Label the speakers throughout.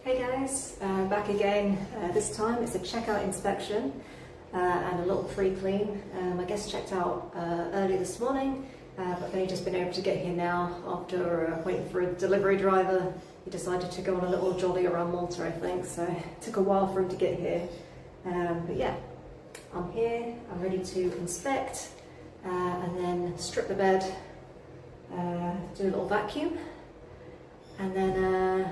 Speaker 1: Hey guys, back again. This time it's a checkout inspection and a little pre-clean. I guess checked out early this morning, but I've only just been able to get here now after waiting for a delivery driver. He decided to go on a little jolly around Malta, I think, so it took a while for him to get here. But yeah, I'm here, I'm ready to inspect and then strip the bed, do a little vacuum, and then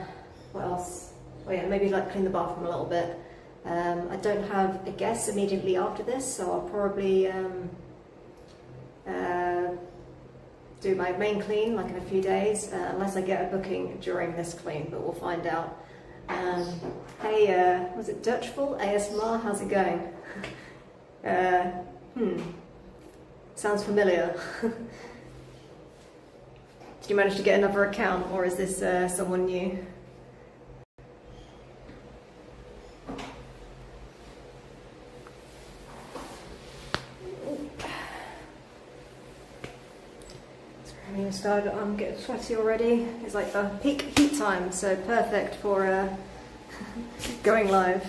Speaker 1: what else? Oh yeah, maybe like clean the bathroom a little bit. I don't have a guest immediately after this, so I'll probably do my main clean like in a few days, unless I get a booking during this clean, but we'll find out. Hey, was it Dutchful ASMR? How's it going? Sounds familiar. Did you manage to get another account, or is this someone new? I'm getting sweaty already. It's like the peak heat time, so perfect for going live.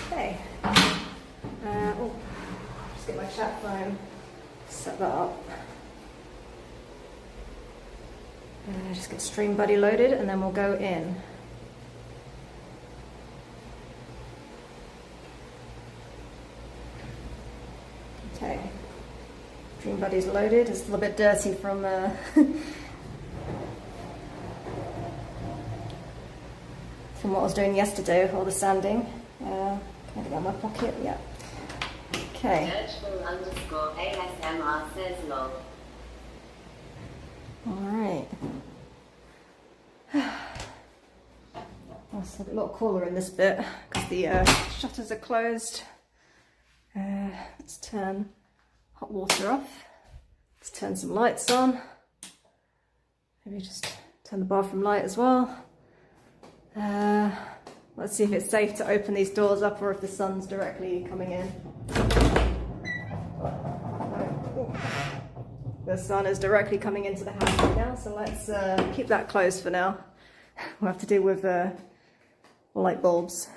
Speaker 1: Okay. Just get my chat phone, set that up. Just get Stream Buddy loaded, and then we'll go in. Okay, Dream Buddy's loaded. It's a little bit dirty from from what I was doing yesterday with all the sanding. Can I get that in my pocket? Yeah. Okay. Alright. It's a lot cooler in this bit because the shutters are closed. Let's turn hot water off. Let's turn some lights on. Maybe just turn the bathroom light as well. Let's see if it's safe to open these doors up or if the sun's directly coming in. The sun is directly coming into the house right now, so let's keep that closed for now. We'll have to deal with light bulbs.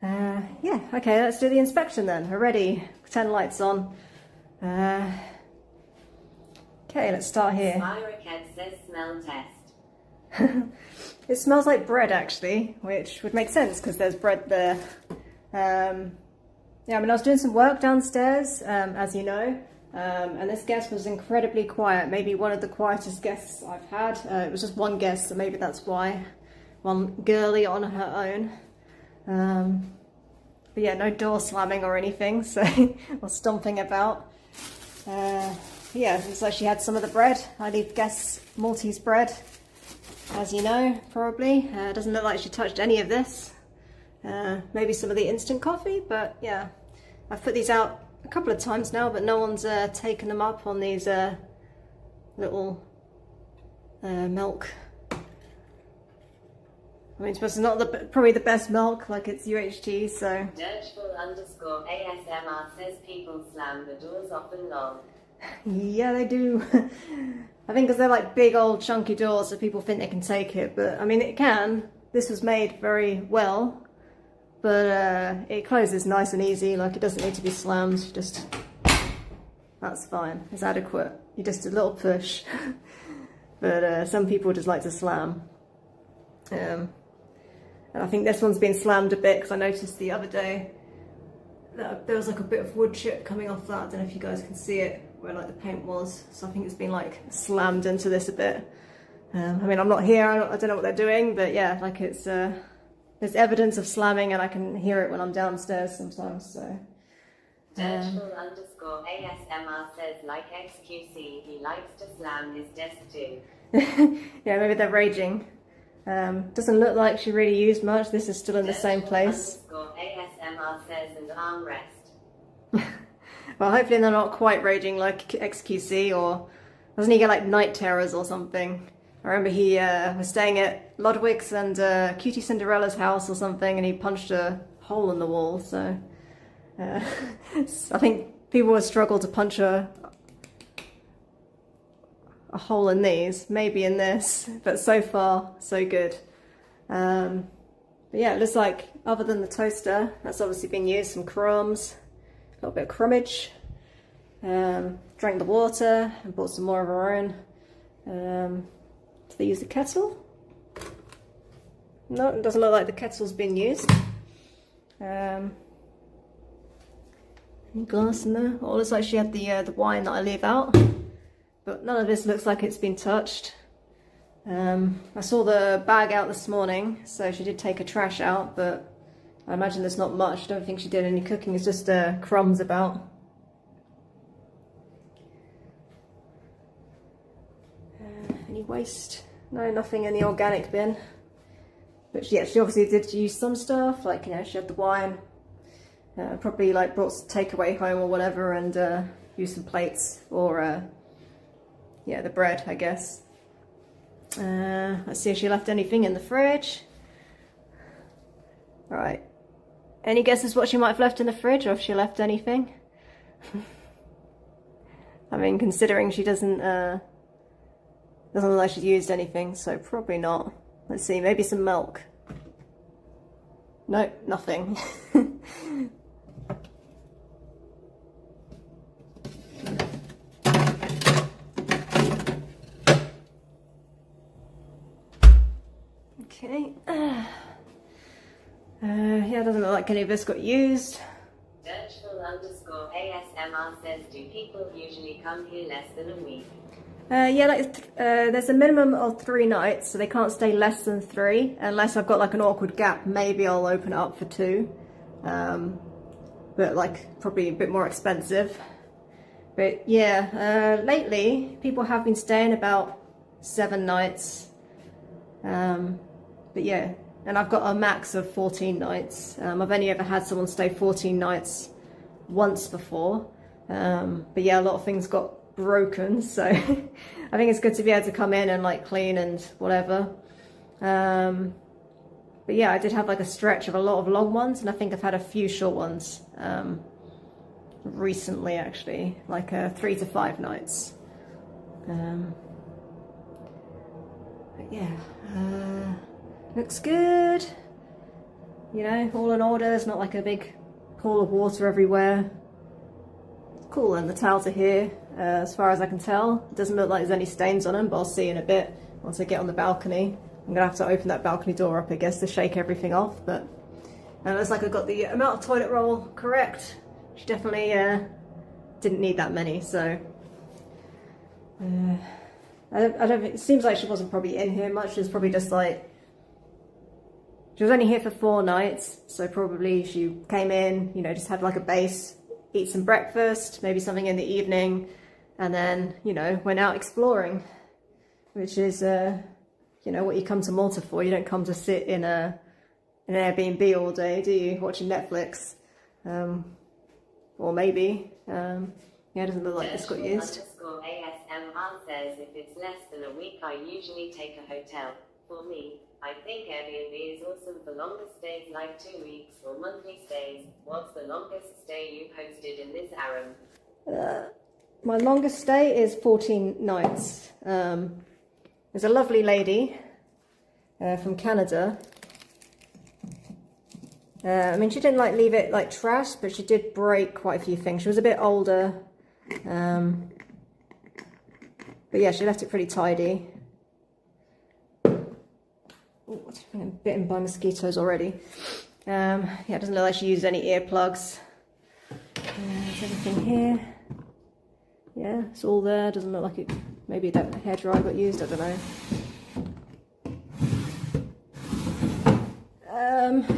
Speaker 1: Yeah, okay, let's do the inspection then. We're ready. Turn lights on. Okay, let's start here.
Speaker 2: Says smell test.
Speaker 1: It smells like bread actually, which would make sense because there's bread there. Yeah, I mean, I was doing some work downstairs, as you know, and this guest was incredibly quiet. Maybe one of the quietest guests I've had. It was just one guest, so maybe that's why. One girly on her own. But yeah, no door slamming or anything, so or stomping about. Yeah, it's like she had some of the bread. I leave guests Maltese bread, as you know, probably. Doesn't look like she touched any of this. Maybe some of the instant coffee, but yeah. I've put these out a couple of times now, but no one's taken them up on these little milk. I mean, it's not probably the best milk, like it's UHT, so...
Speaker 2: Dirtful_ASMR says people slam the doors often long.
Speaker 1: Yeah, they do. I think because they're like big old chunky doors, so people think they can take it, but I mean, it can. This was made very well, but it closes nice and easy, like it doesn't need to be slammed, just... That's fine, it's adequate. You just a little push. But some people just like to slam. And I think this one's been slammed a bit because I noticed the other day that there was like a bit of wood chip coming off that. I don't know if you guys can see it, where like the paint was. So I think it's been like slammed into this a bit. I mean, I'm not here, I don't know what they're doing, but yeah, like it's, there's evidence of slamming and I can hear it when I'm downstairs sometimes, so.
Speaker 2: Dirtful_ASMR says like XQC, he likes to slam his desk too.
Speaker 1: Yeah, maybe they're raging. Doesn't look like she really used much. This is still in the same place.
Speaker 2: ASMR says and armrest.
Speaker 1: Well, hopefully they're not quite raging like XQC, or doesn't he get like night terrors or something? I remember he was staying at Ludwig's and Cutie Cinderella's house or something, and he punched a hole in the wall. So I think people would struggle to punch a hole in these, maybe in this, but so far so good. But yeah, it looks like other than the toaster, that's obviously been used, some crumbs, a little bit of crumbage. Drank the water and bought some more of our own. Did they use the kettle? No, it doesn't look like the kettle's been used. Any glass in there? Oh, it looks like she had the wine that I leave out, but none of this looks like it's been touched. I saw the bag out this morning, so she did take her trash out, but I imagine there's not much. I don't think she did any cooking, it's just crumbs about. Any waste? No, nothing in the organic bin. But yeah, she obviously did use some stuff, like, you know, she had the wine. Probably like brought some takeaway home or whatever, and used some plates, or yeah, the bread, I guess. Let's see if she left anything in the fridge. Alright. Any guesses what she might have left in the fridge, or if she left anything? I mean, considering she doesn't look like she's used anything, so probably not. Let's see, maybe some milk. Nope, nothing. Okay. Yeah, it doesn't look like any of this got used.
Speaker 2: Dirtful_ASMR says, do people usually come here less than a week?
Speaker 1: Yeah, like there's a minimum of 3 nights, so they can't stay less than 3, unless I've got like an awkward gap. Maybe I'll open it up for 2, but like probably a bit more expensive. But yeah, lately people have been staying about 7 nights. But yeah, and I've got a max of 14 nights. I've only ever had someone stay 14 nights once before. But yeah, a lot of things got broken, so I think it's good to be able to come in and like clean and whatever. But yeah, I did have like a stretch of a lot of long ones, and I think I've had a few short ones recently, actually, like 3 to 5 nights. But yeah, looks good, you know, all in order. There's not like a big pool of water everywhere. Cool, and the towels are here, as far as I can tell. It doesn't look like there's any stains on them, but I'll see in a bit once I get on the balcony. I'm gonna have to open that balcony door up, I guess, to shake everything off, but it looks like I got the amount of toilet roll correct. She definitely didn't need that many, so I don't. It seems like she wasn't probably in here much. She was probably just like, she was only here for 4 nights, so probably she came in, you know, just had like a base, eat some breakfast, maybe something in the evening, and then, you know, went out exploring, which is, you know, what you come to Malta for. You don't come to sit in an Airbnb all day, do you, watching Netflix? Or maybe, yeah, it doesn't look like this got used.
Speaker 2: ASMR says, if it's less than a week, I usually take a hotel. For me, I think Airbnb is awesome for longer stays, like 2 weeks or monthly stays. What's the longest stay you hosted in this, Aaron?
Speaker 1: My longest stay is 14 nights. There's a lovely lady from Canada. I mean, she didn't like leave it like trash, but she did break quite a few things. She was a bit older. But yeah, she left it pretty tidy. Oh, I'm bitten by mosquitoes already. Yeah, it doesn't look like she used any earplugs. There's everything here. Yeah, it's all there. Doesn't look like it. Maybe that hairdryer got used, I don't know.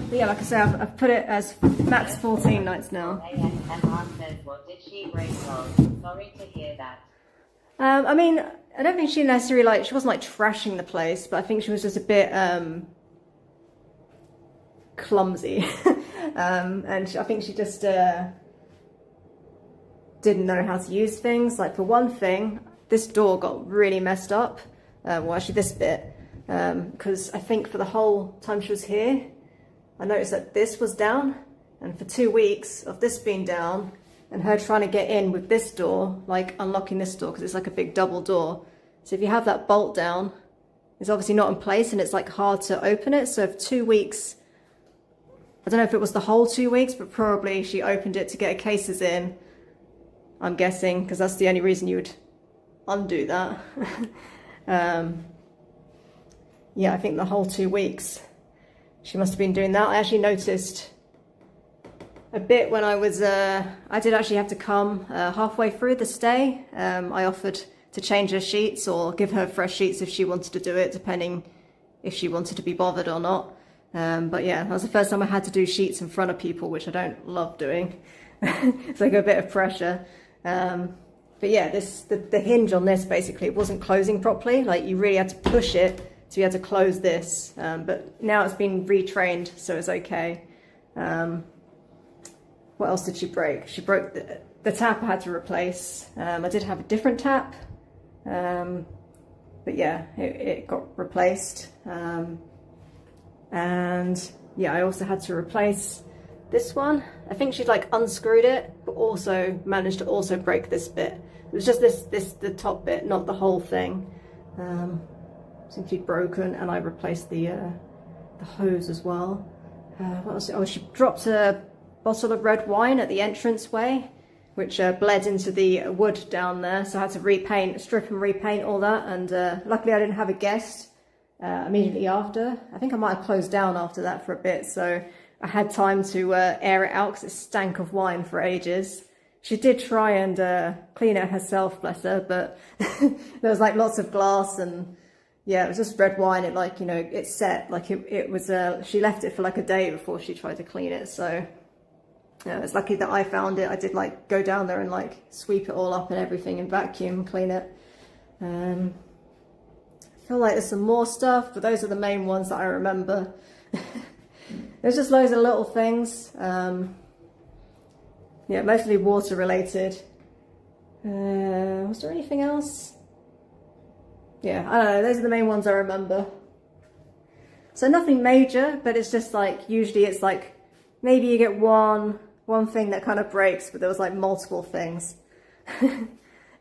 Speaker 1: But yeah, like I say, I've put it as max 14 nights now.
Speaker 2: ASMR says, what did she break wrong? Sorry to hear that.
Speaker 1: I mean, I don't think she necessarily, like, she wasn't like trashing the place, but I think she was just a bit clumsy. And I think she just didn't know how to use things. Like, for one thing, this door got really messed up. Well, actually this bit, because I think for the whole time she was here, I noticed that this was down, and for 2 weeks of this being down, and her trying to get in with this door, like unlocking this door because it's like a big double door. So if you have that bolt down, it's obviously not in place and it's like hard to open it. So if 2 weeks, I don't know if it was the whole 2 weeks, but probably she opened it to get her cases in, I'm guessing, because that's the only reason you would undo that. Yeah, I think the whole 2 weeks she must have been doing that. I actually noticed a bit when I was, I did actually have to come halfway through the stay. I offered to change her sheets or give her fresh sheets if she wanted to do it, depending if she wanted to be bothered or not. But yeah, that was the first time I had to do sheets in front of people, which I don't love doing. It's like a bit of pressure. But yeah, the hinge on this, basically, it wasn't closing properly. Like, you really had to push it to be able to close this. But now it's been retrained, so it's okay. What else did she break? She broke the tap I had to replace. I did have a different tap. But yeah, it got replaced. And yeah, I also had to replace this one. I think she'd like unscrewed it, but also managed to also break this bit. It was just the top bit, not the whole thing. Seemed to be broken, and I replaced the hose as well. What else? Oh, she dropped a bottle of red wine at the entranceway, which bled into the wood down there, so I had to repaint, strip and repaint all that. And luckily I didn't have a guest immediately after. I think I might have closed down after that for a bit, so I had time to air it out because it stank of wine for ages. She did try and clean it herself, bless her, but there was like lots of glass, and yeah, it was just red wine. It, like, you know, it set, like it was, she left it for like a day before she tried to clean it, so yeah, it's lucky that I found it. I did like go down there and like sweep it all up and everything and vacuum clean it. I feel like there's some more stuff, but those are the main ones that I remember. There's just loads of little things. Yeah, mostly water related. Was there anything else? Yeah, I don't know, those are the main ones I remember. So nothing major, but it's just like, usually it's like, maybe you get one thing that kind of breaks, but there was like multiple things.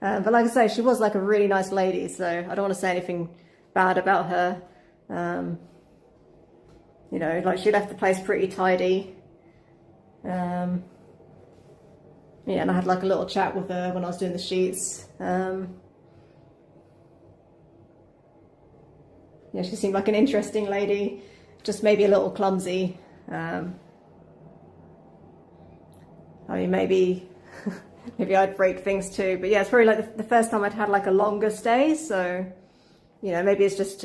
Speaker 1: But like I say, she was like a really nice lady, so I don't want to say anything bad about her. You know, like, she left the place pretty tidy. Yeah, and I had like a little chat with her when I was doing the sheets. Yeah, she seemed like an interesting lady, just maybe a little clumsy. I mean, maybe I'd break things too, but yeah, it's probably like the first time I'd had like a longer stay, so you know, maybe it's just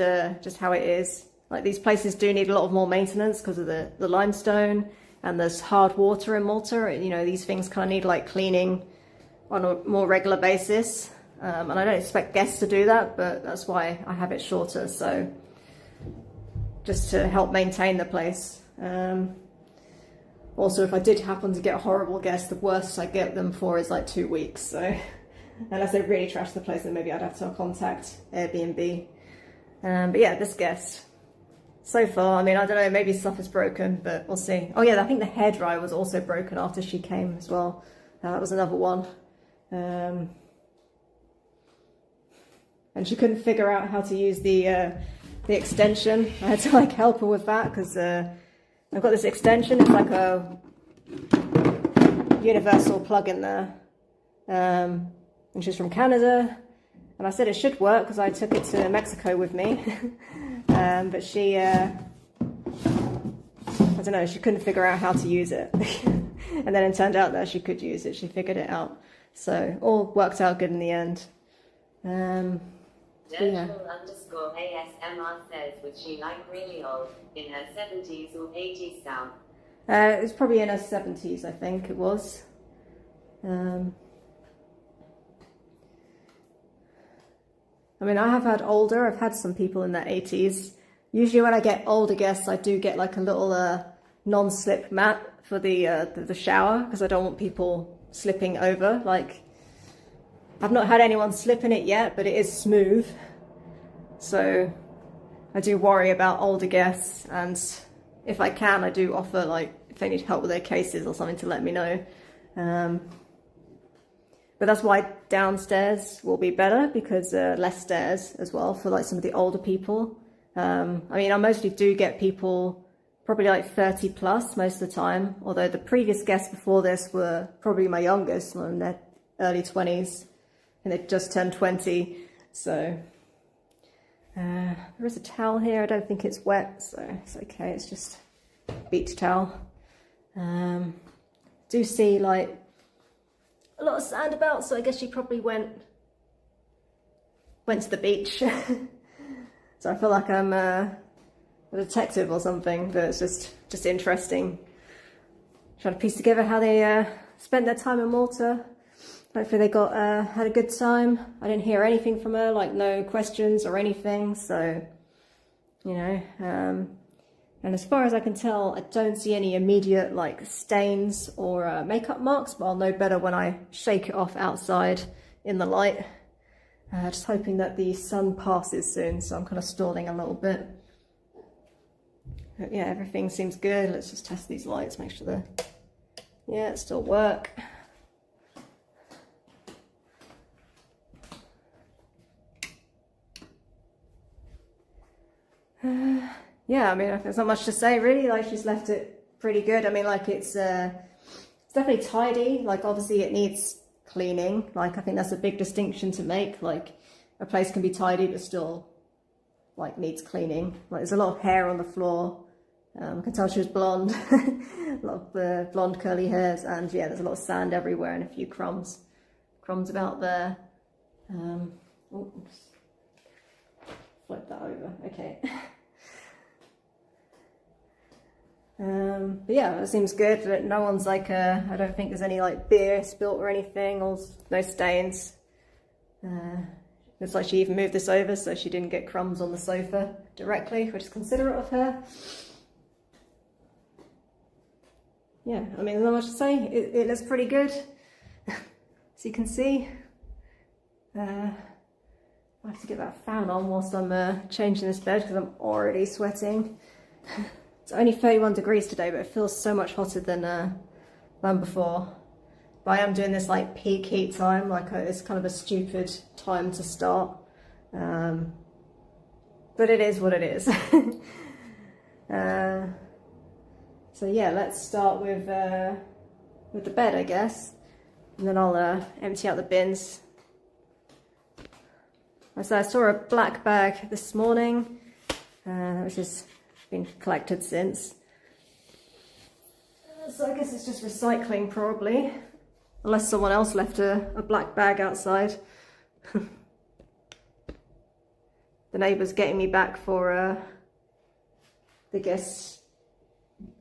Speaker 1: how it is. Like, these places do need a lot of more maintenance because of the limestone, and there's hard water in Malta. You know, these things kind of need like cleaning on a more regular basis, and I don't expect guests to do that, but that's why I have it shorter, so just to help maintain the place. Also, if I did happen to get a horrible guest, the worst I get them for is like 2 weeks. So unless they really trash the place, then maybe I'd have to contact Airbnb. But yeah, this guest, so far, I mean, I don't know, maybe stuff is broken, but we'll see. Oh yeah, I think the hairdryer was also broken after she came as well. That was another one. And she couldn't figure out how to use the extension. I had to like help her with that, because I've got this extension. It's like a universal plug in there. And she's from Canada. And I said it should work because I took it to Mexico with me. But she, I don't know, she couldn't figure out how to use it. And then it turned out that she could use it. She figured it out. So all worked out good in the end. Yeah.
Speaker 2: _ASMR says, was she like really old, in her 70s or 80s now?
Speaker 1: It was probably in her 70s, I think it was. I mean, I have had older, I've had some people in their 80s. Usually when I get older guests, I do get like a little non-slip mat for the shower, because I don't want people slipping over. Like, I've not had anyone slip in it yet, but it is smooth. So I do worry about older guests, and if I can, I do offer, like, if they need help with their cases or something, to let me know. but that's why downstairs will be better, because less stairs as well for like some of the older people. I mean, I mostly do get people probably like 30 plus most of the time, although the previous guests before this were probably my youngest, in their early 20s, and they've just turned 20. So there is a towel here. I don't think it's wet, so it's okay. It's just beach towel. Do see like a lot of sand about, so I guess she probably went to the beach. So I feel like I'm a detective or something, but it's just interesting. Trying to piece together how they spent their time in Malta. Hopefully they got had a good time. I didn't hear anything from her, like no questions or anything, so you know. And as far as I can tell, I don't see any immediate like stains or makeup marks, but I'll know better when I shake it off outside in the light. Just hoping that the sun passes soon, so I'm kind of stalling a little bit. But yeah, everything seems good. Let's just test these lights, make sure they're, yeah, it still work. Yeah, I mean, there's not much to say really. Like, she's left it pretty good. I mean, like, it's definitely tidy. Like, obviously it needs cleaning. Like, I think that's a big distinction to make. Like, a place can be tidy but still like needs cleaning. Like, there's a lot of hair on the floor. I can tell she was blonde. A lot of blonde curly hairs, and yeah, there's a lot of sand everywhere and a few crumbs about there. Oh, flip that over. Okay. But yeah, it seems good. No one's like, I don't think there's any like beer spilt or anything, or no stains. Looks like she even moved this over so she didn't get crumbs on the sofa directly, which is considerate of her. Yeah, I mean, there's not much to say. It looks pretty good, as you can see. I have to get that fan on whilst I'm changing this bed because I'm already sweating. It's only 31 degrees today, but it feels so much hotter than before. But I am doing this like peak heat time, like it's kind of a stupid time to start. But it is what it is. So yeah, let's start with the bed, I guess. And then I'll empty out the bins. So I saw a black bag this morning, which has been collected since. So I guess it's just recycling probably, unless someone else left a black bag outside. The neighbour's getting me back for the guests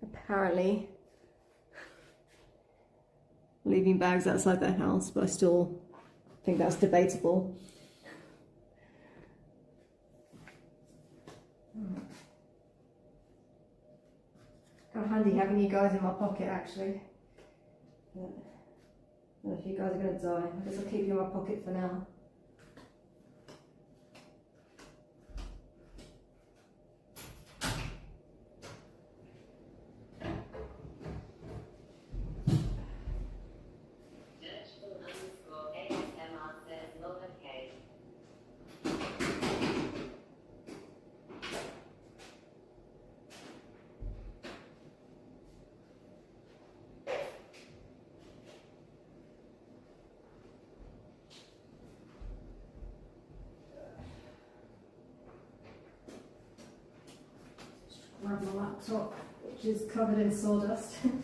Speaker 1: apparently leaving bags outside their house, but I still think that's debatable. Kind of handy having you guys in my pocket, actually. I don't know if you guys are going to die. I guess I'll keep you in my pocket for now. Grab my laptop, which is covered in sawdust. Let's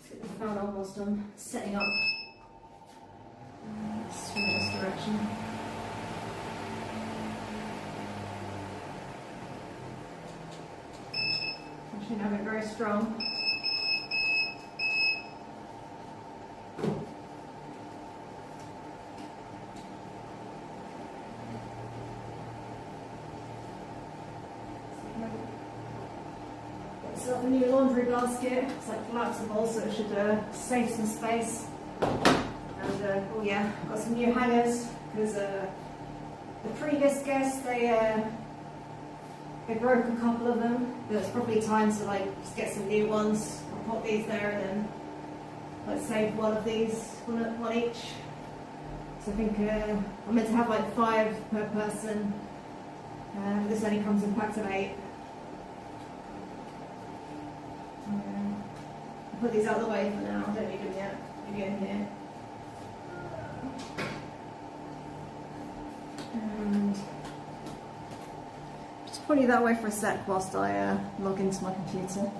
Speaker 1: get the fan on whilst I'm setting up. Let's swing it this direction. I should have it very strong. Got a new laundry basket. It's like collapsible, so it should save some space. And oh yeah, got some new hangers because the previous guests they They broke a couple of them, but it's probably time to like just get some new ones. I'll put these there and then like save one of these, one each. So I think I'm meant to have like 5 per person. This only comes in packs of 8. I'll put these out of the way for now. I don't need them yet. Maybe in here. And just put you that way for a sec whilst I log into my computer.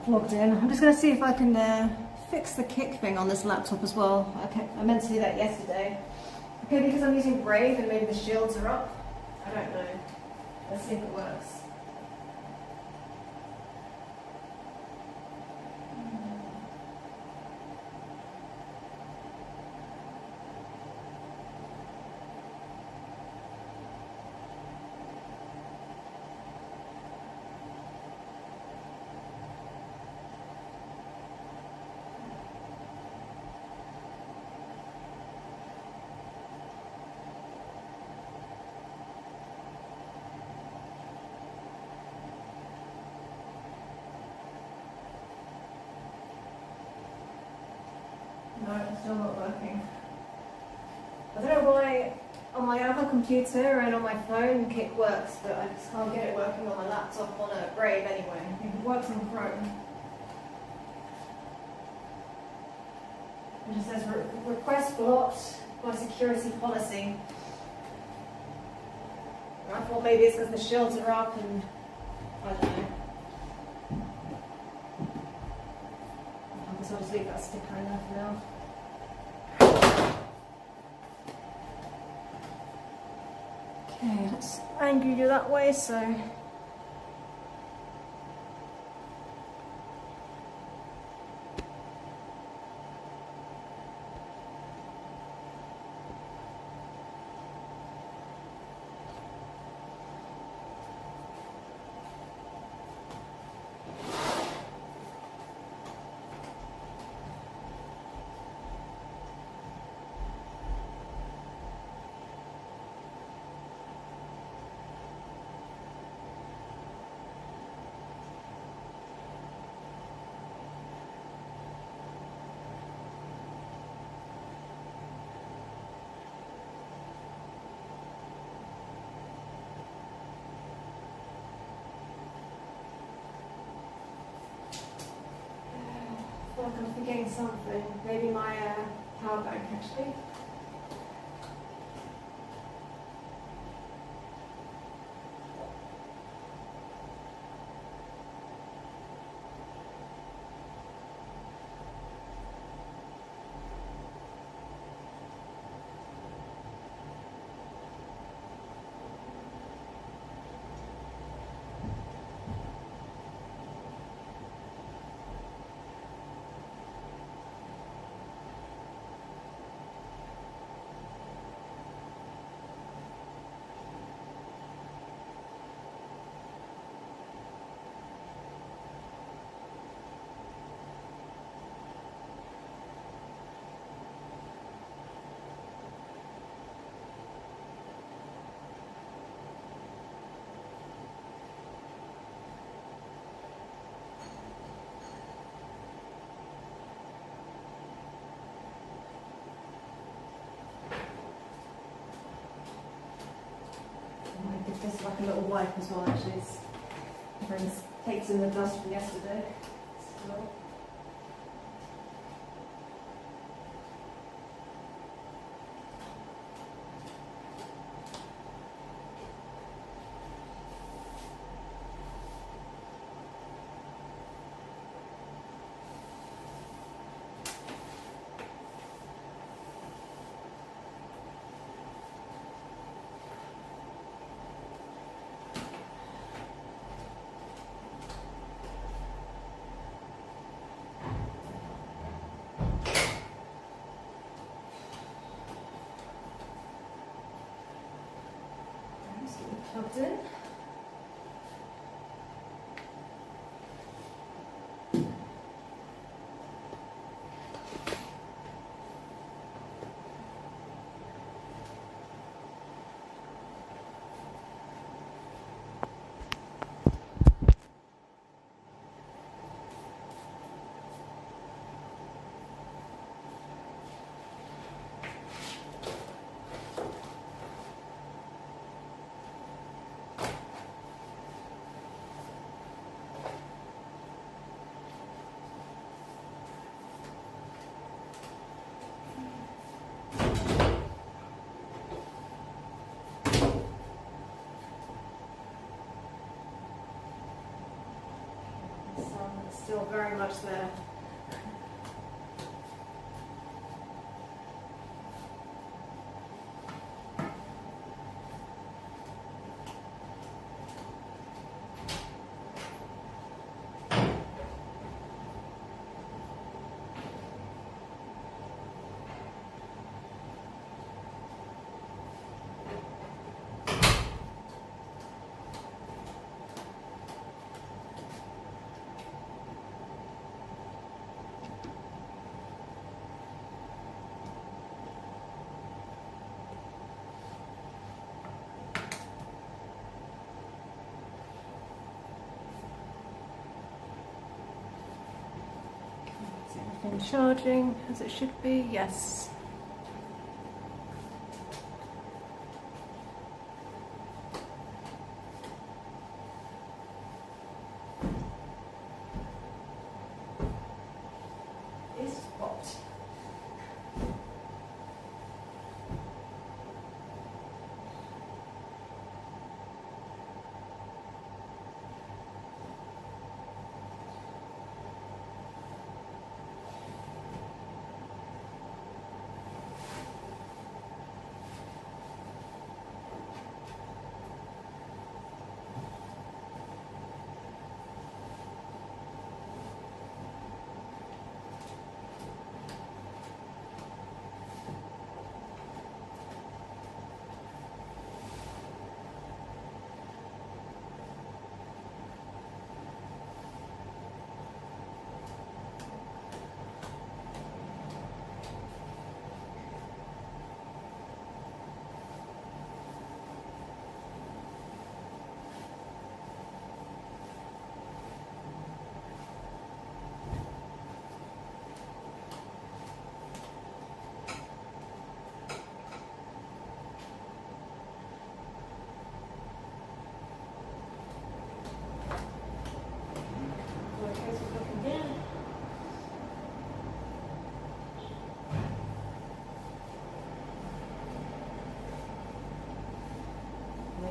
Speaker 1: Logged in. I'm just going to see if I can fix the kick thing on this laptop as well. Okay, I meant to do that yesterday. Okay, because I'm using Brave and maybe the shields are up. I don't know. Let's see if it works. No, it's still not working. I don't know why on my other computer and on my phone Kick works, but I just can't get it working on my laptop on a Brave anyway. I think it works on Chrome. It just says request blocked by security policy. I thought maybe it's because the shields are up and I don't know. I guess I'll just leave that sticker in there for now. Okay, let's angle you that way so. I feel like I'm forgetting something. Maybe my power bank actually. This is like a little wipe as well, actually. It takes in the dust from yesterday. plugged in. It's still very much there. Is everything charging as it should be? Yes. It's popped.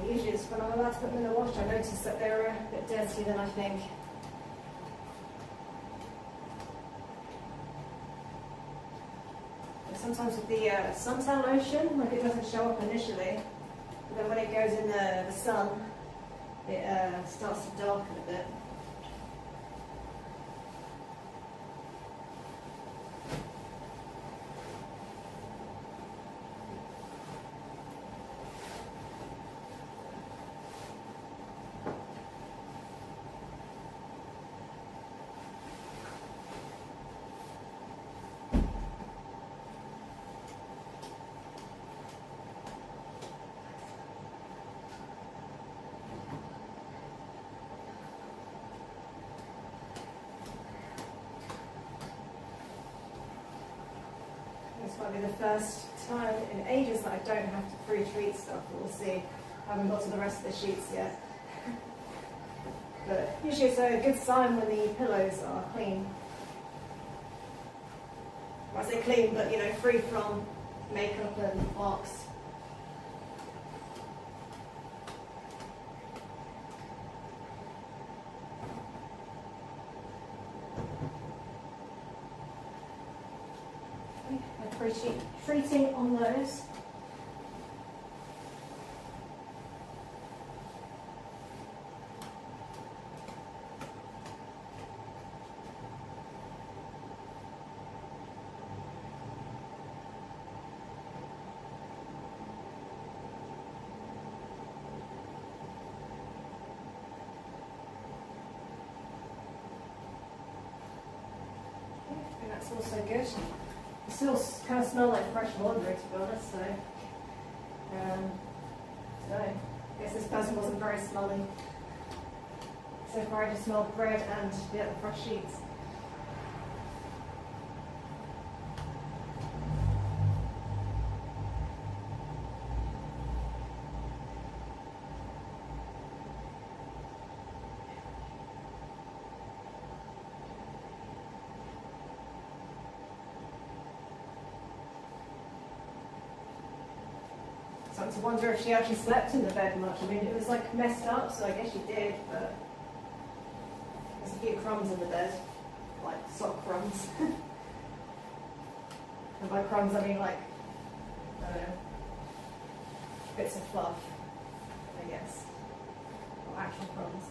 Speaker 1: Usually it's when I'm allowed to put them in the wash, I notice that they're a bit dirtier than I think. But sometimes with the suntan lotion, like it doesn't show up initially, but then when it goes in the sun, it starts to darken a bit. This might be the first time in ages that I don't have to pre-treat stuff, but we'll see. I haven't got to the rest of the sheets yet. But usually it's a good sign when the pillows are clean. Well, I say clean, but you know, free from makeup and marks. Treating on those. That's also good. It still kind of smells like fresh laundry, to be honest, so, no, I guess this person wasn't very smelly. So far I just smelled bread and the fresh sheets. Starting to wonder if she actually slept in the bed much. I mean, it was like messed up, so I guess she did, but there's a few crumbs in the bed, like sock crumbs. And by crumbs I mean like, I don't know, bits of fluff, I guess, or actual crumbs.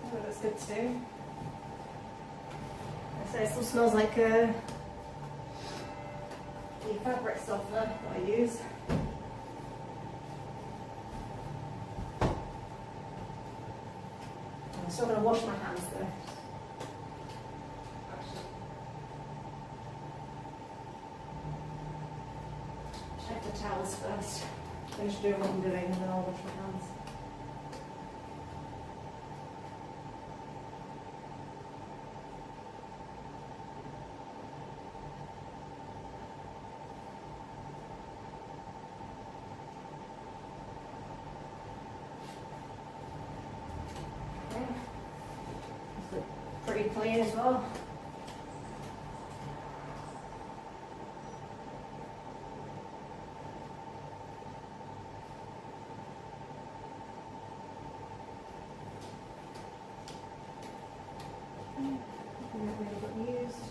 Speaker 1: Oh, that's good to do. So it still smells like the fabric softener that I use. I'm still going to wash my hands though. Actually, check the towels first. Finish doing what I'm doing and then I'll wash my hands. Pretty clean as well. That really got used.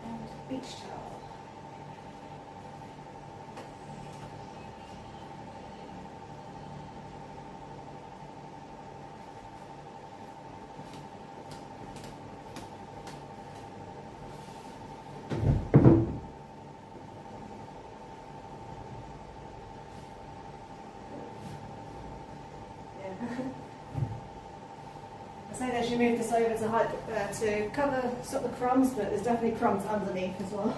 Speaker 1: And beach towel. I say they should move this over to stop the crumbs, but there's definitely crumbs underneath as well.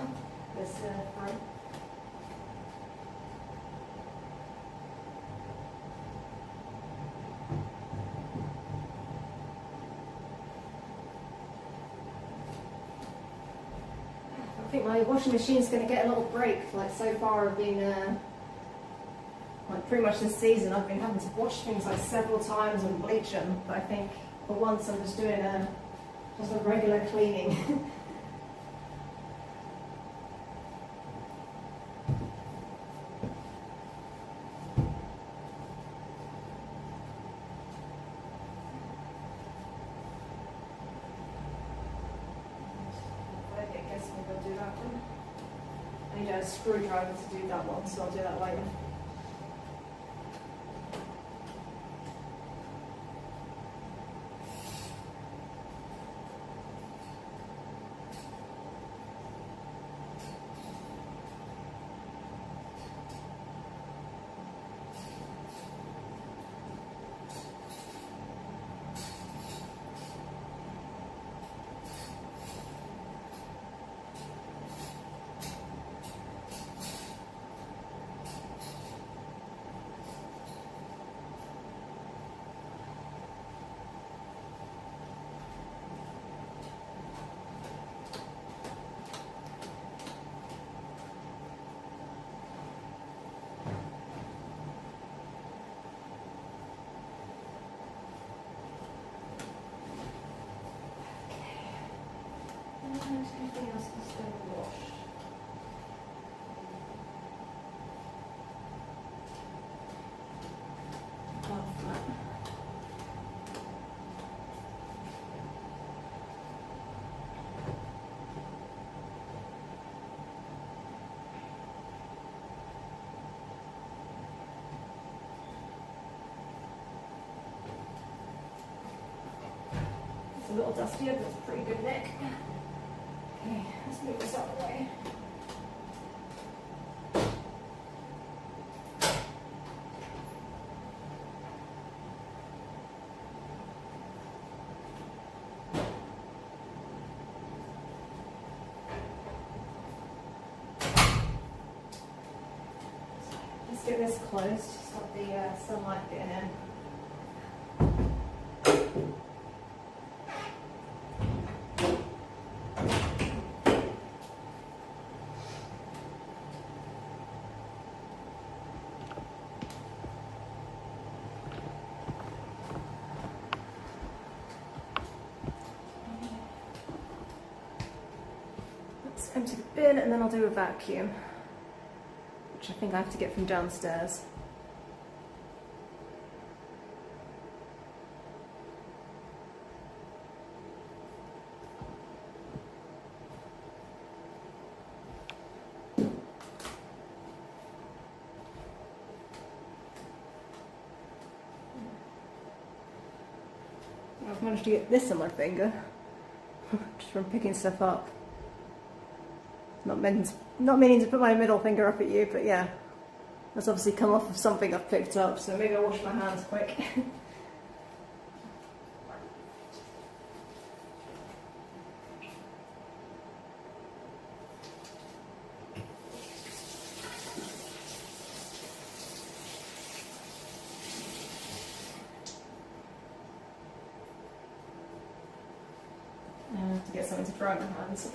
Speaker 1: This front. I think my washing machine's going to get a little break. Like so far, I've been like pretty much this season, I've been having to wash things like several times and bleach them. But I think for once, I'm just doing just a regular cleaning. I guess maybe I'll do that one. I need a screwdriver to do that one, so I'll do that later. Everything else is going to wash. a little dustier, but it's a pretty good nick. Okay, let's move this out of the way. Let's get this closed to stop the sunlight getting in. Let's empty the bin and then I'll do a vacuum, which I think I have to get from downstairs. I've managed to get this on my finger, just from picking stuff up. Not meaning to put my middle finger up at you, but yeah, that's obviously come off of something I've picked up, so maybe I'll wash my hands quick. To get something to dry my hands.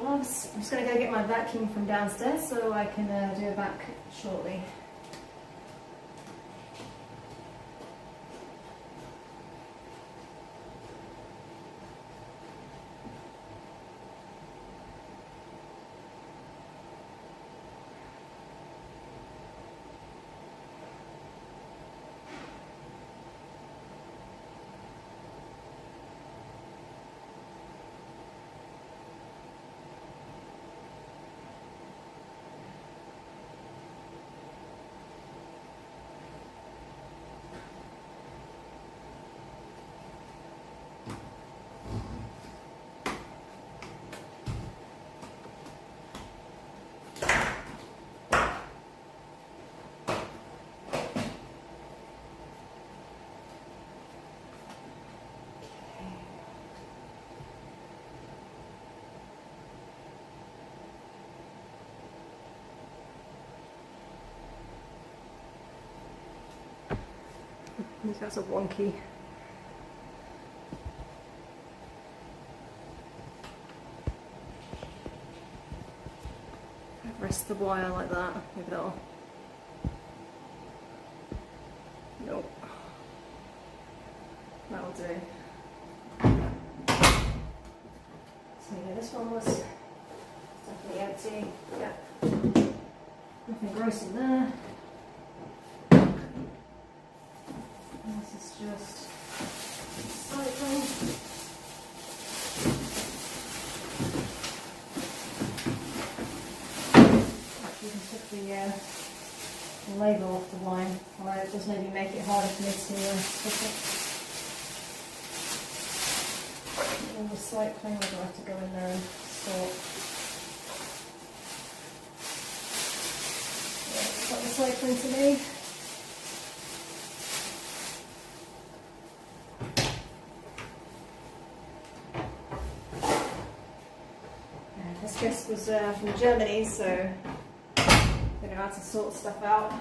Speaker 1: I'm just going to go get my vacuum from downstairs so I can do a vac shortly. That's a wonky. Rest the wire like that. Maybe that'll. Nope. That'll do. So yeah, this one was definitely empty. Yeah. Nothing gross in there. This is just cycling. You can put the label off the wine, or it does maybe make it harder for me to pick it. All the cycling, or do I have to go in there and sort? Yeah, it's like the cycling to me. This guest was from Germany, so they know how to sort stuff out.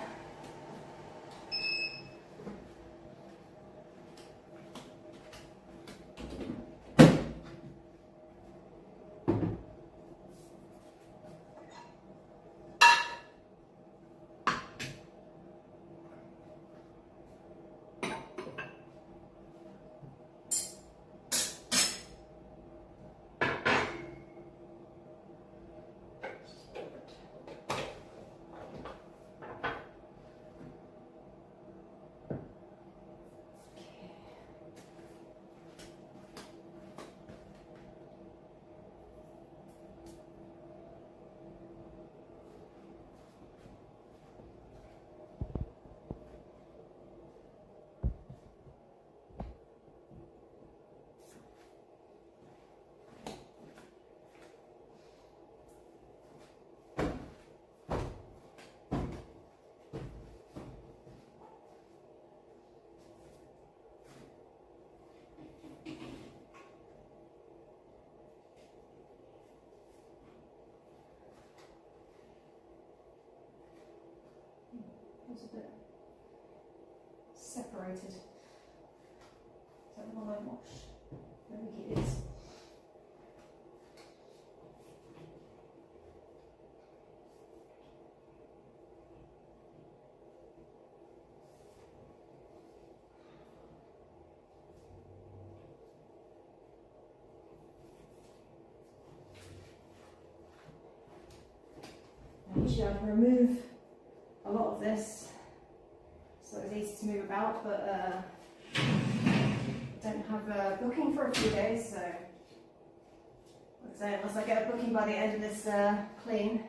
Speaker 1: It's a bit separated. Is that the one I washed? I think it is. Usually I can remove a lot of this so it's easy to move about, but don't have a booking for a few days, so like I say, unless I get a booking by the end of this clean,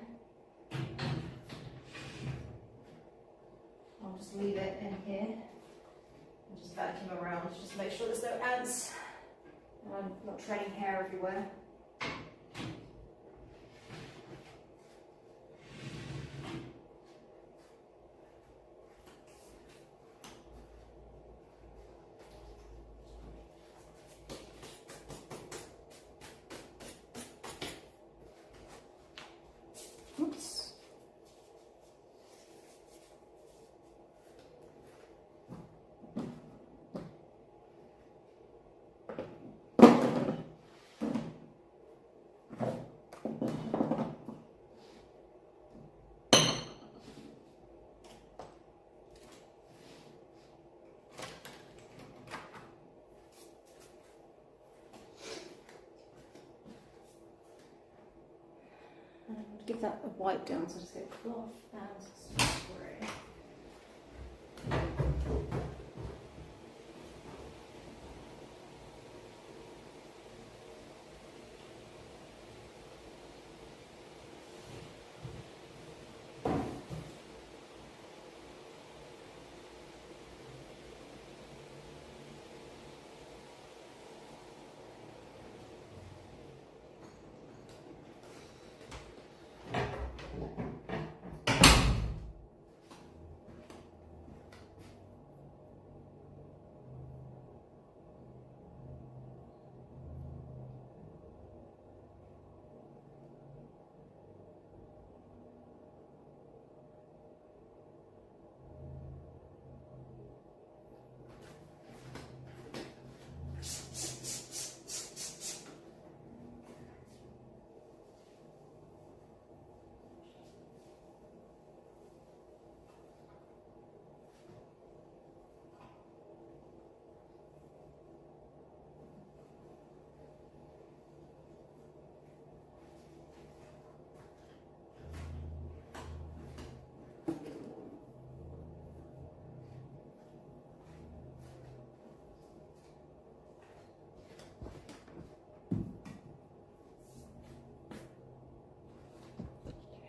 Speaker 1: I'll just leave it in here and just vacuum around just to make sure there's no ants and I'm not training hair everywhere. Oops. Give that a wipe down, so just get cloth and spray.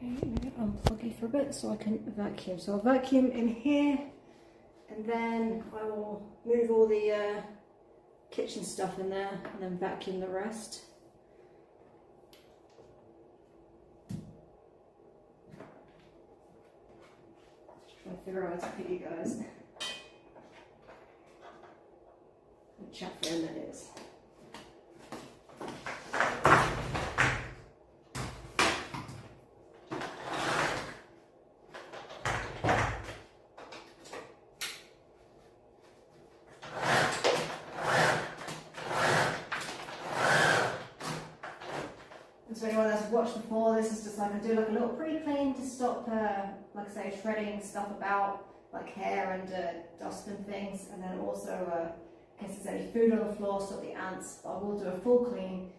Speaker 1: Okay, I'm going to unplug it for a bit so I can vacuum. So I'll vacuum in here and then I will move all the kitchen stuff in there and then vacuum the rest. Just trying to figure out how to put you guys. How chaffy that is. watch before. This is just like I do like a little pre-clean to stop, like I say, shredding stuff about, like hair and dust and things, and then also in case there's any food on the floor, stop the ants. But I will do a full clean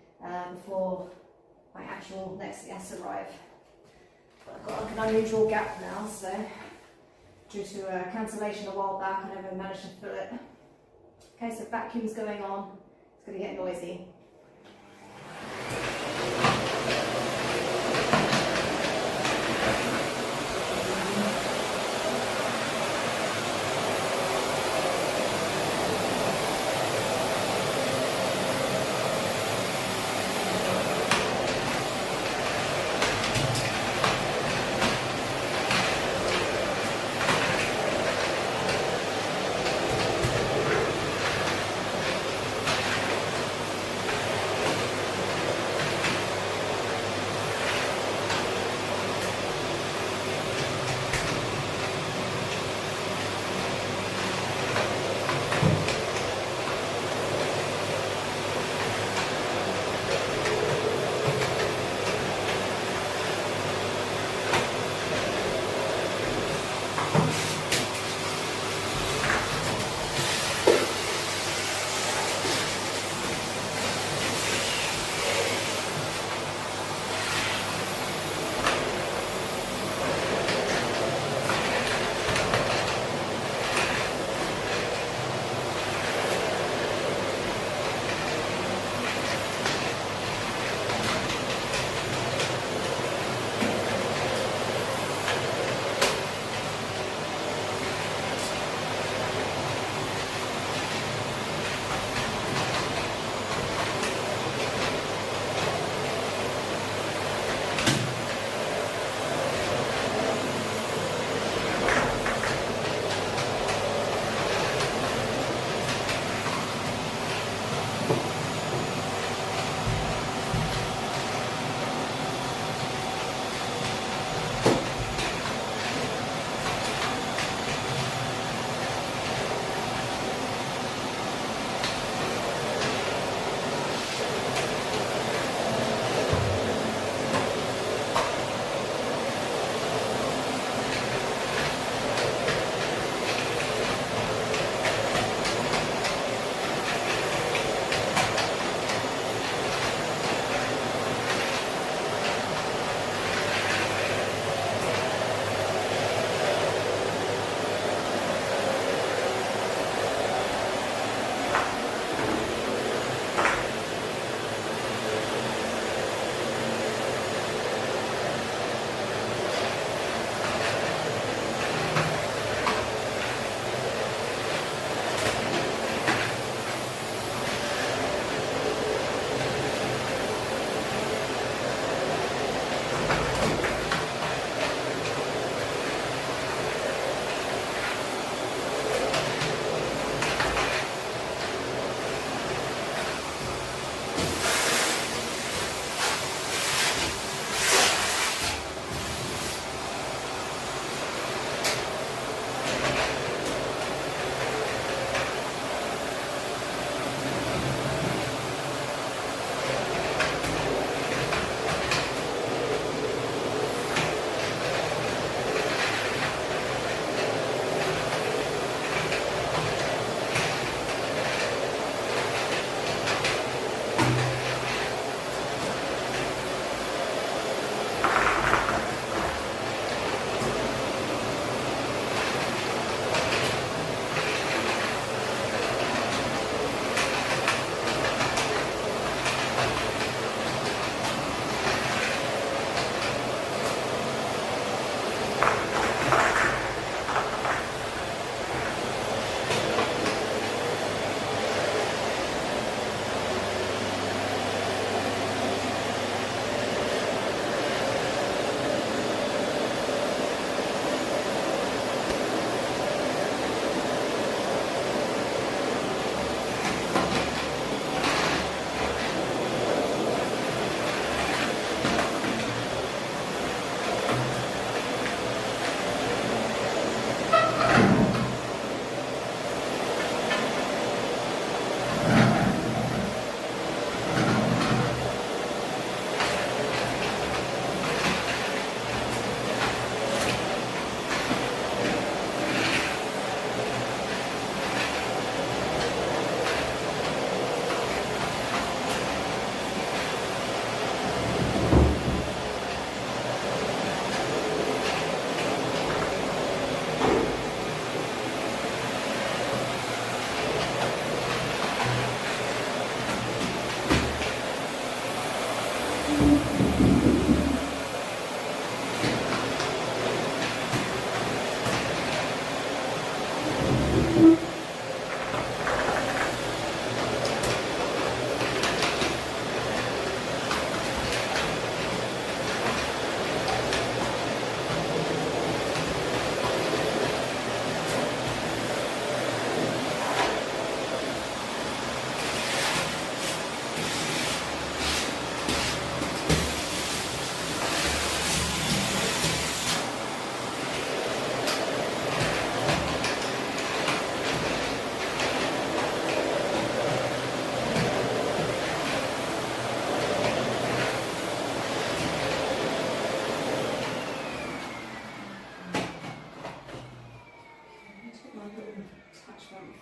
Speaker 1: before my actual next guests arrive. But I've got like an unusual gap now, so due to a cancellation a while back, I never managed to fill it. Okay, so vacuum's going on. It's going to get noisy.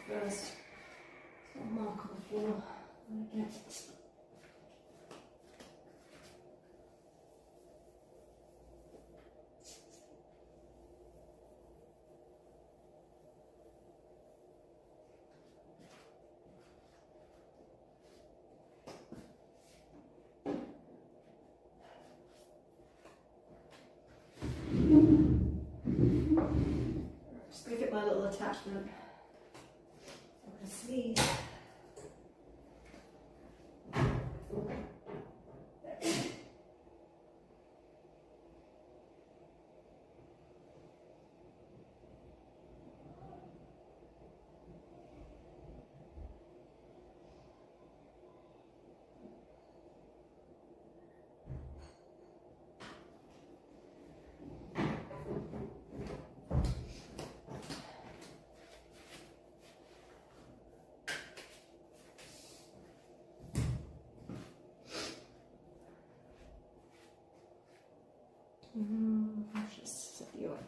Speaker 1: first. It's got a mark on the floor. Okay. Just gonna get my little attachment. I'm gonna sneeze. Let's just set you up.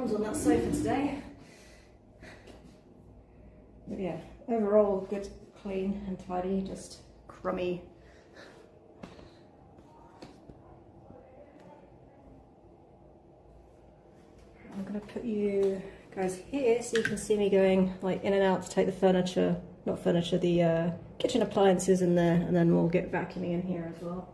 Speaker 1: crumbs on that sofa today. But yeah, overall good, clean and tidy, just crummy. I'm going to put you guys here so you can see me going like in and out to take the furniture, not furniture, the kitchen appliances in there, and then we'll get vacuuming in here as well.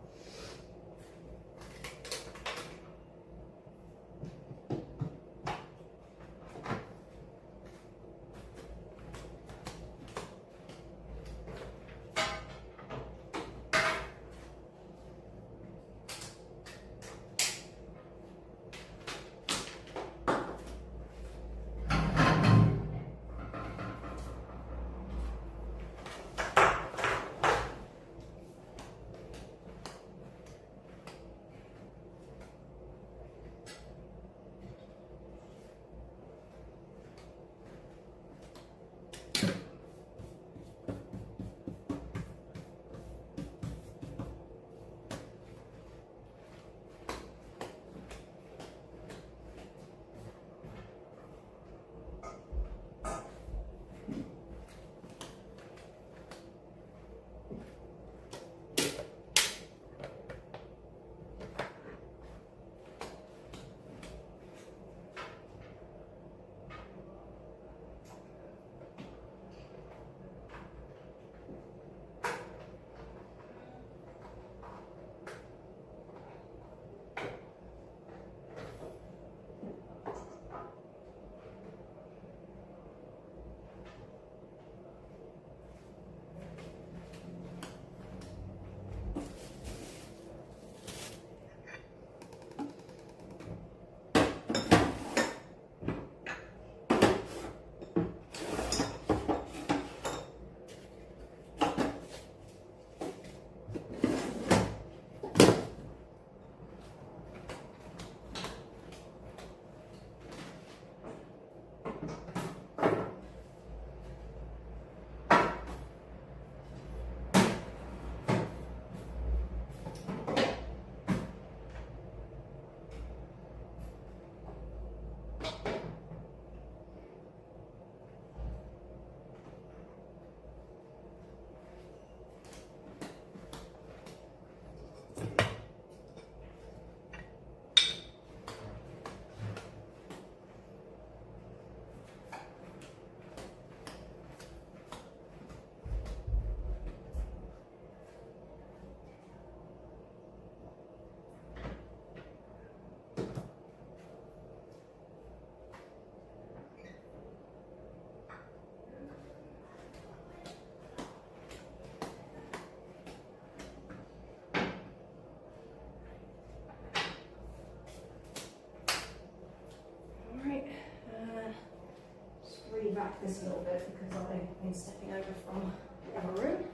Speaker 1: Back this a little bit because I've been stepping over from the other room.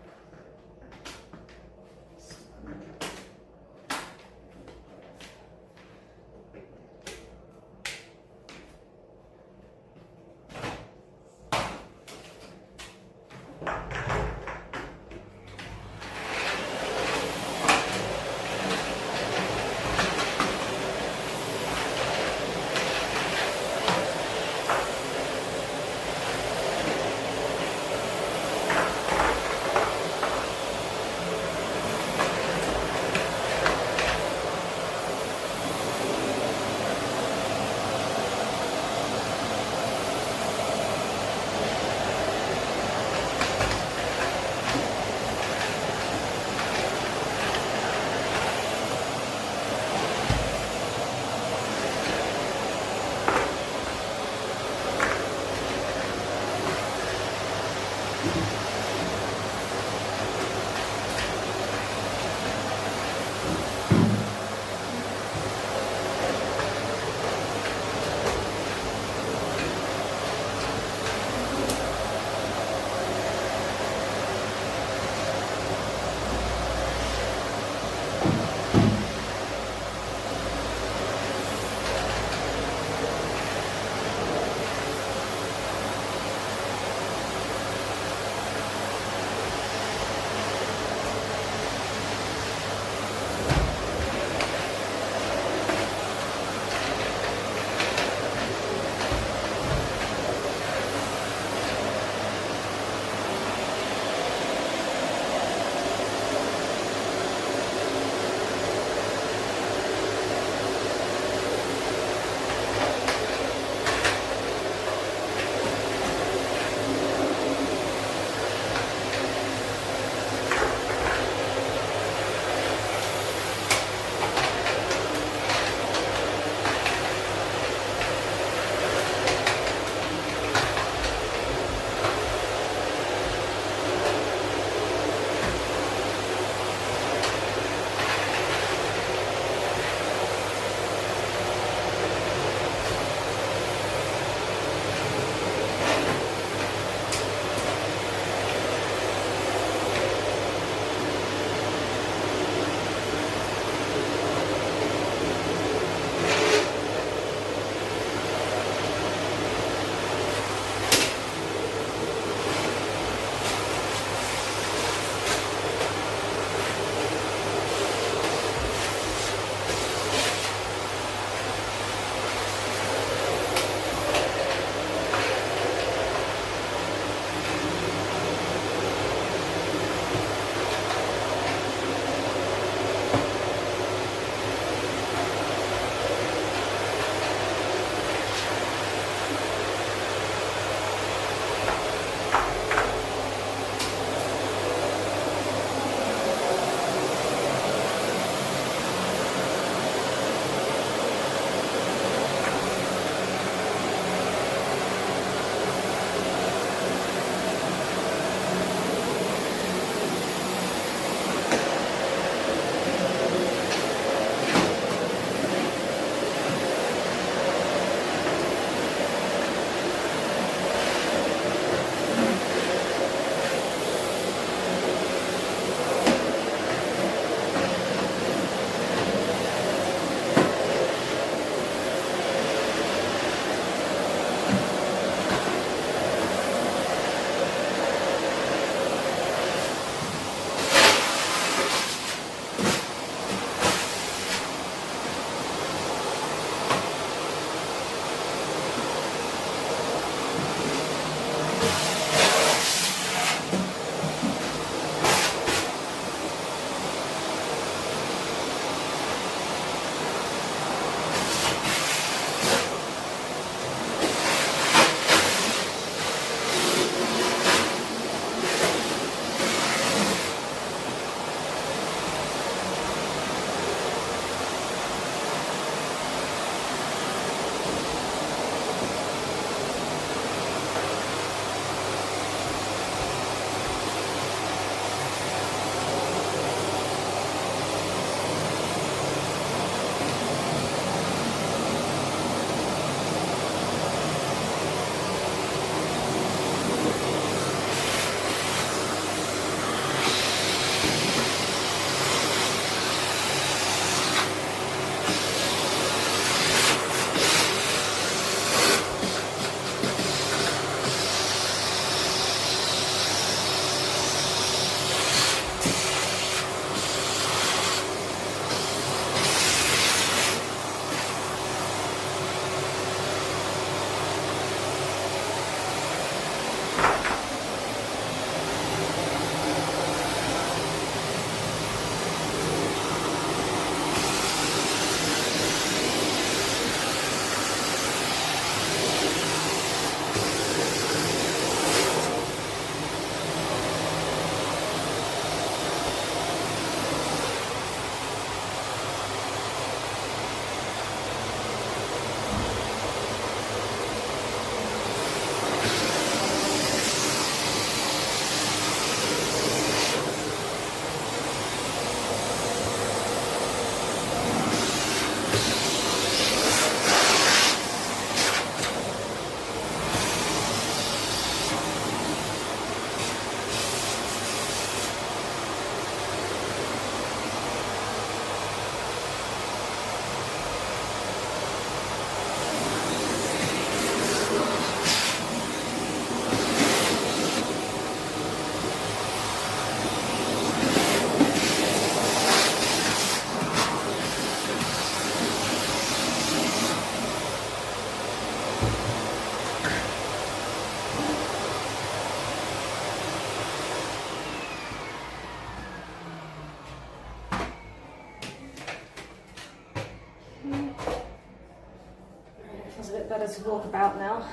Speaker 1: better to walk about now.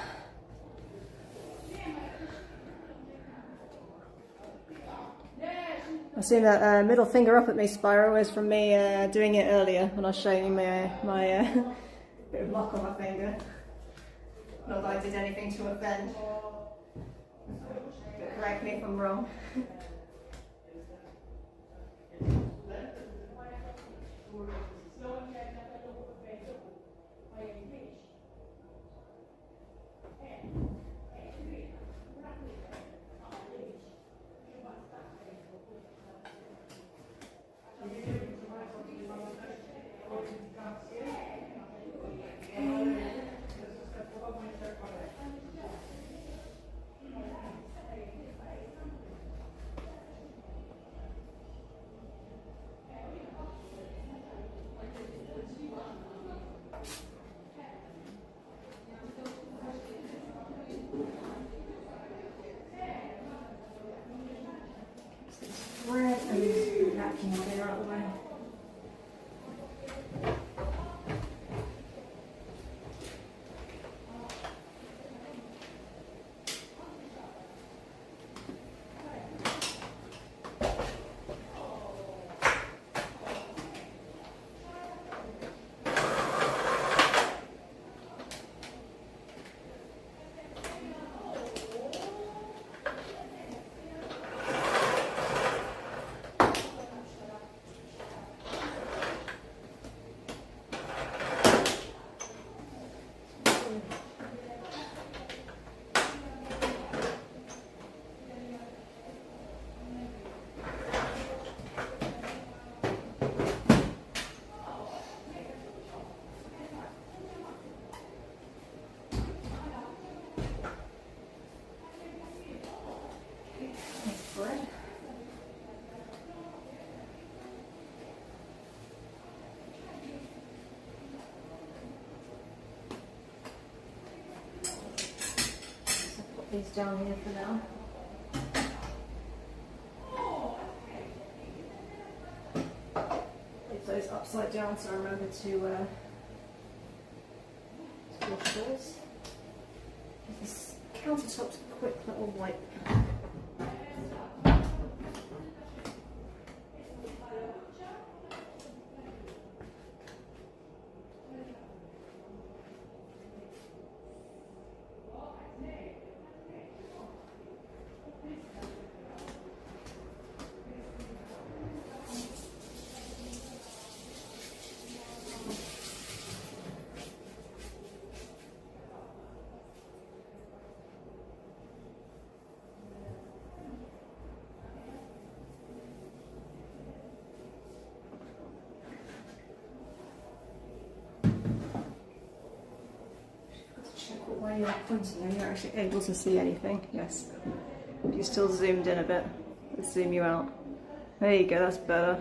Speaker 1: I assume that middle finger up at me, Spyro, is from me doing it earlier when I was showing you my bit of muck on my finger. Not that I did anything to offend. But correct me if I'm wrong. Bread and napkin clear out the way. These down here for now. Leave those upside down so I remember to wash those. Give this countertops a quick little wipe. While you're pointing, are you actually able to see anything? Yes. You're still zoomed in a bit. Let's zoom you out. There you go, that's better.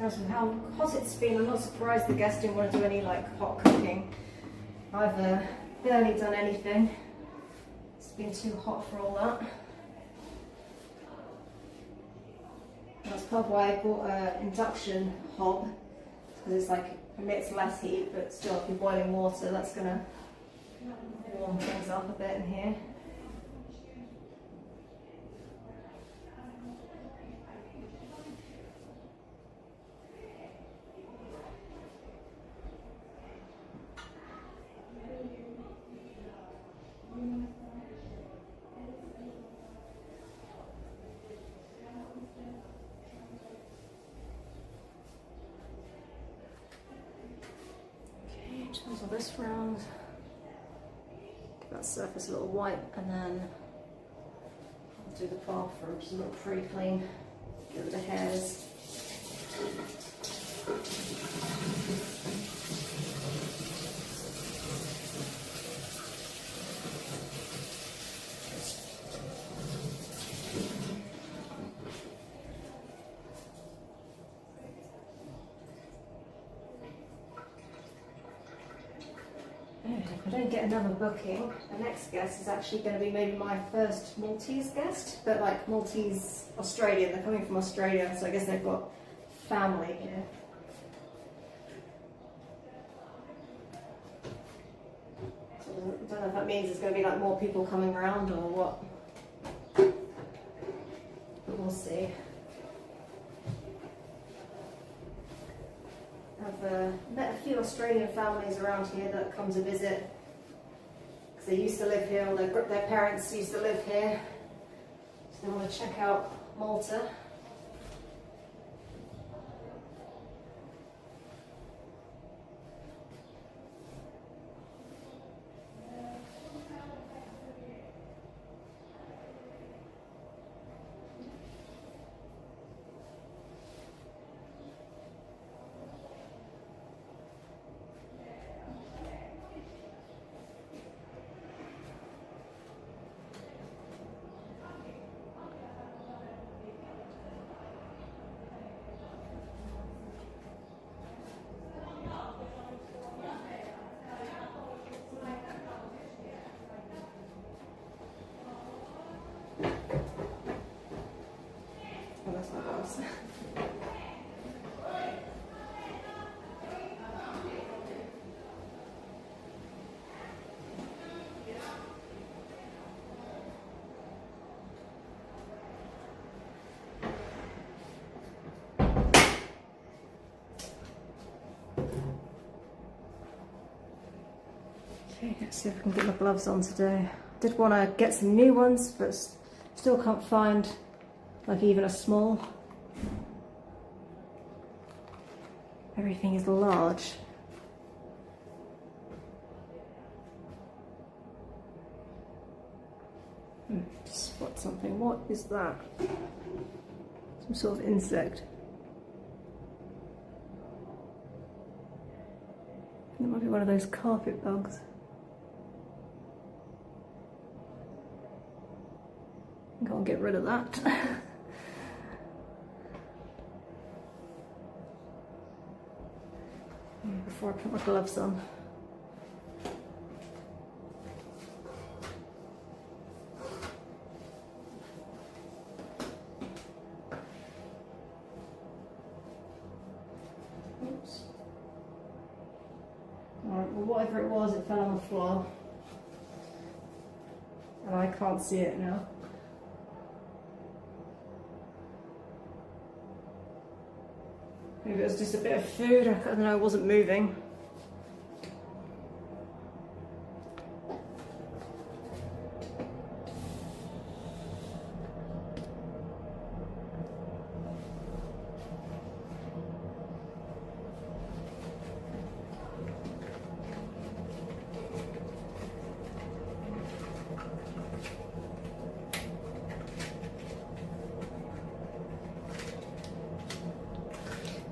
Speaker 1: As with how hot it's been, I'm not surprised the guests didn't want to do any like hot cooking. I've barely done anything. It's been too hot for all that. That's part of why I bought an induction hob, because it's like emits less heat, but still if you're boiling water, that's going to warm things up a bit in here. Chisel this round. Give that surface a little wipe, and then I'll do the bathroom, just a little pre-clean. Get rid of the hairs. If I don't get another booking, the next guest is actually going to be maybe my first Maltese guest, but like Maltese Australian. They're coming from Australia, so I guess they've got family here. So I don't know if that means there's going to be like more people coming around or what, but we'll see. I've met a few Australian families around here that come to visit because they used to live here, or their parents used to live here, so they want to check out Malta. Oh, that's my house. Okay, let's see if I can get my gloves on today. I did want to get some new ones, but still can't find like even a small. Everything is large. Just spot something. What is that? Some sort of insect. It might be one of those carpet bugs. I can't get rid of that. Before I put my gloves on. Oops. Alright, well whatever it was, it fell on the floor. And I can't see it now. Maybe it was just a bit of food, I don't know, it wasn't moving.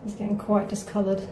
Speaker 1: It's getting quite discoloured.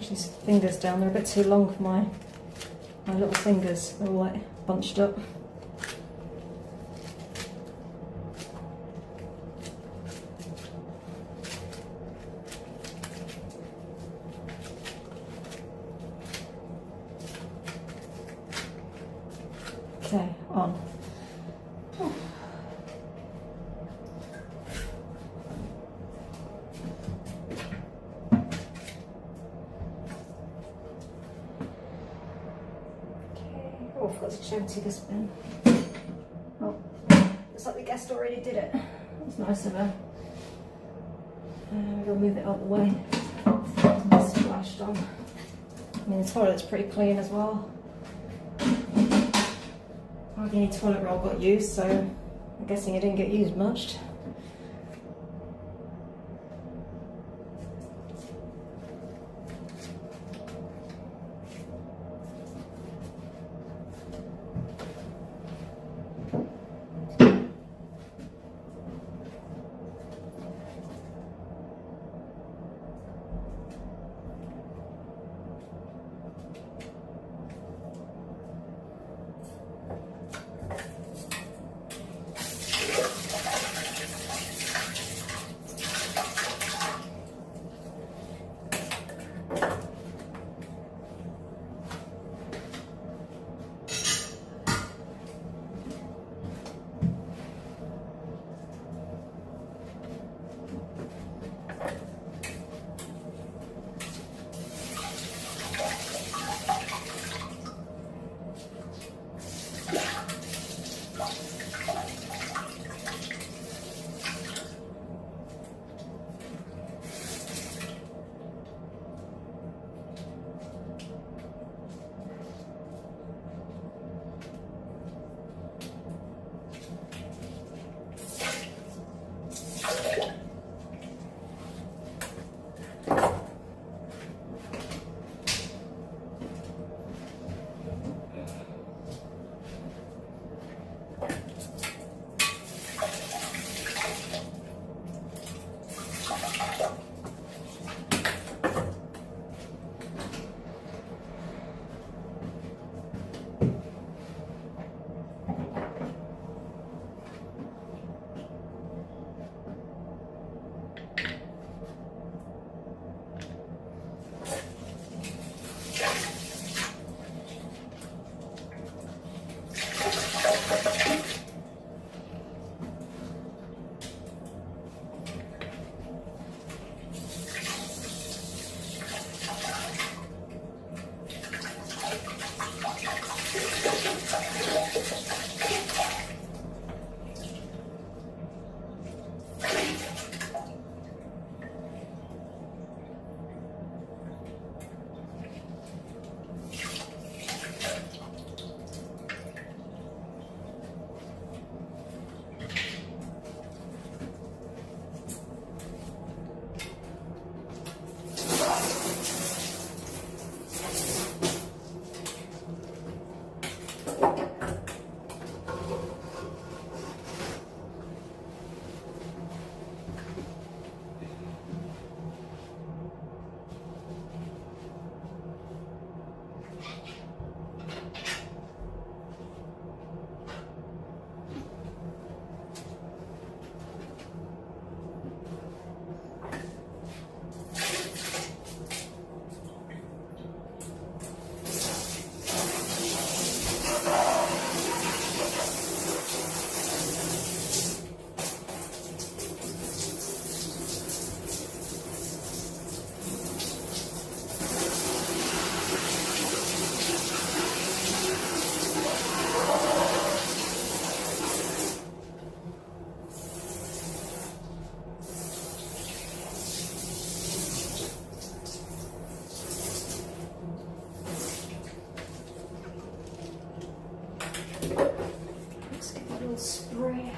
Speaker 1: These fingers down, they're a bit too long for my little fingers, they're all like bunched up. Okay, on. Oh, I forgot to empty this bin. Oh, looks like the guest already did it. That's nice of her. We'll move it out of the way. It's splashed on. I mean, the toilet's pretty clean as well. Hardly any toilet roll got used, so I'm guessing it didn't get used much. Spray.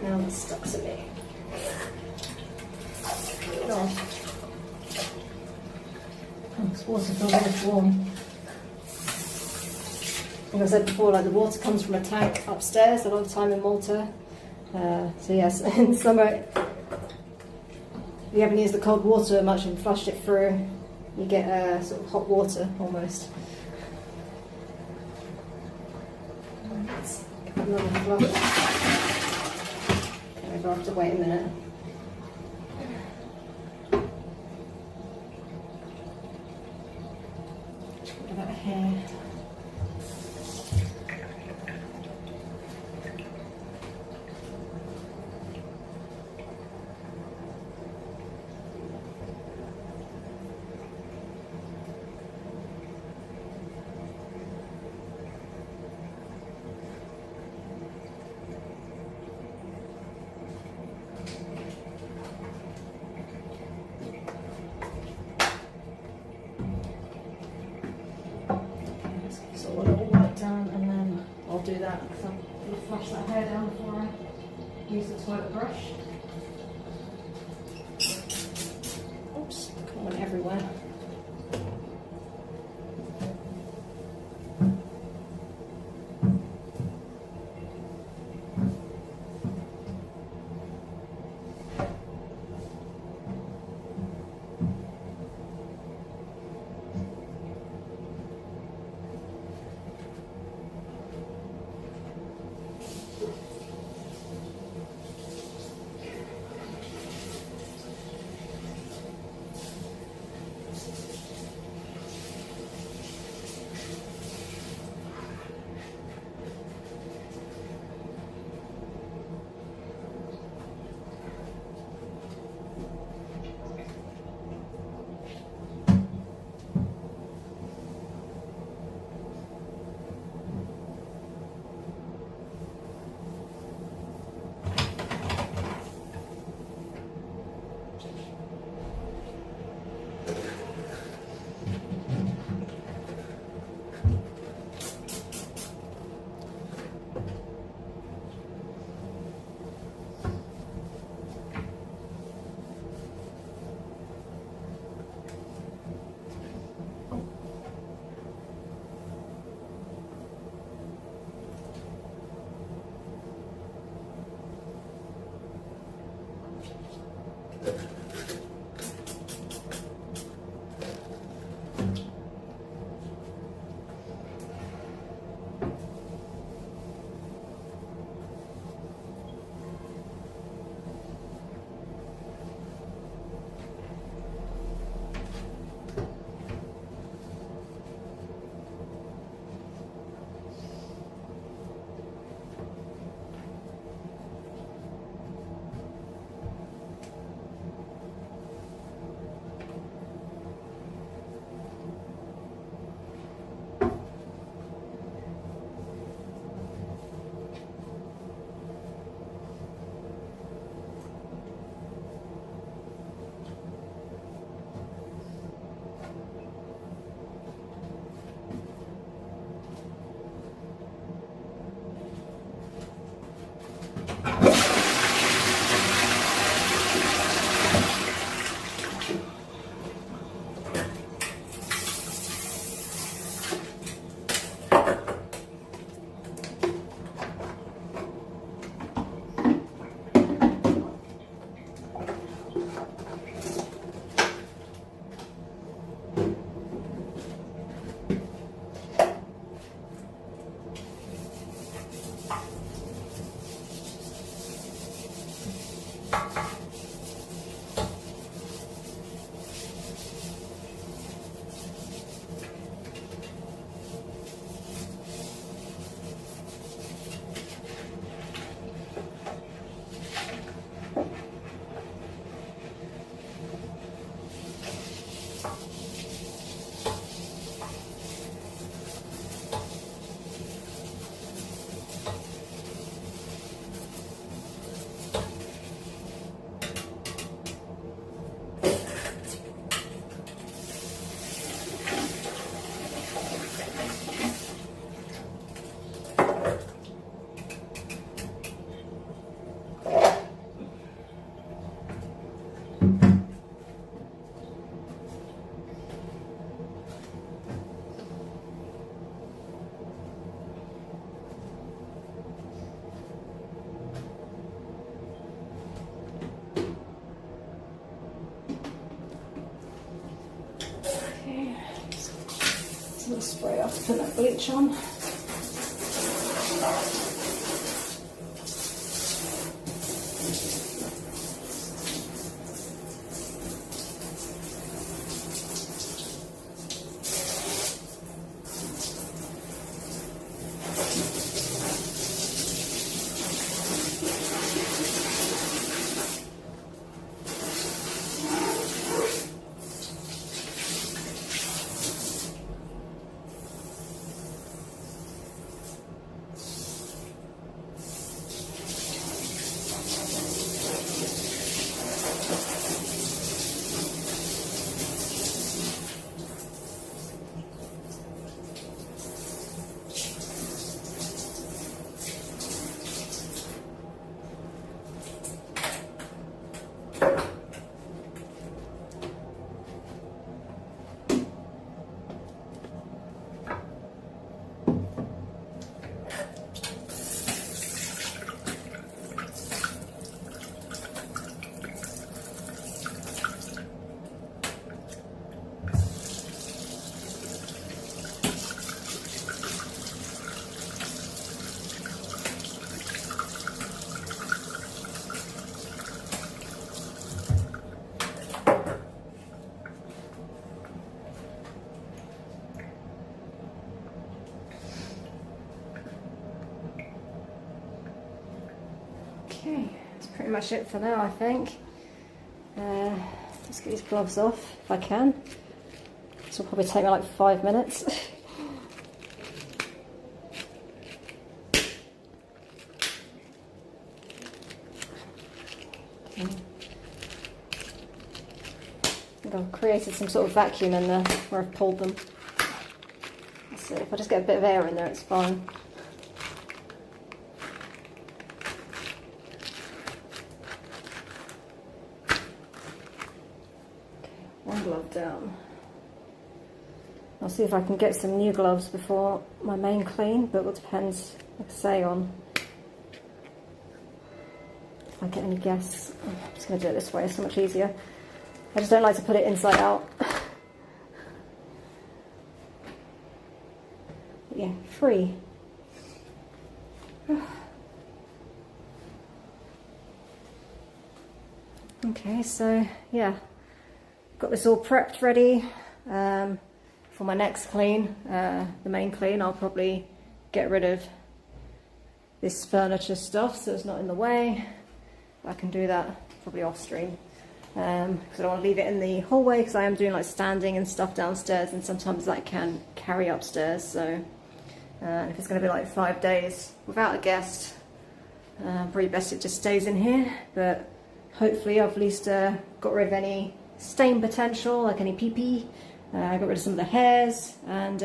Speaker 1: Now it's stuck to me. God. Oh, this water feels really warm. Like I said before, like the water comes from a tank upstairs a lot of the time in Malta. So yes, in summer, if you haven't used the cold water much and flushed it through, you get sort of hot water almost. Let's give another flush. Maybe I'll have to wait a minute. What about here? I'll do that because I'm going to flush that hair down before I use the toilet brush. Oops, it went everywhere. the spray off, put that bleach on. Okay, that's pretty much it for now, I think. Let's get these gloves off if I can. This will probably take me like 5 minutes. Okay. I think I've created some sort of vacuum in there where I've pulled them. Let's see, if I just get a bit of air in there, it's fine. One glove down. I'll see if I can get some new gloves before my main clean, but it depends, like I say, on if I get any guests. I'm just going to do it this way, it's so much easier. I just don't like to put it inside out. But yeah, free. Okay, so yeah. Got this all prepped ready for my next clean, the main clean. I'll probably get rid of this furniture stuff so it's not in the way. I can do that probably off stream because I don't want to leave it in the hallway because I am doing like standing and stuff downstairs and sometimes that can carry upstairs. So if it's going to be like 5 days without a guest, probably best it just stays in here. But hopefully I've at least got rid of any stain potential, like any pee-pee. I got rid of some of the hairs and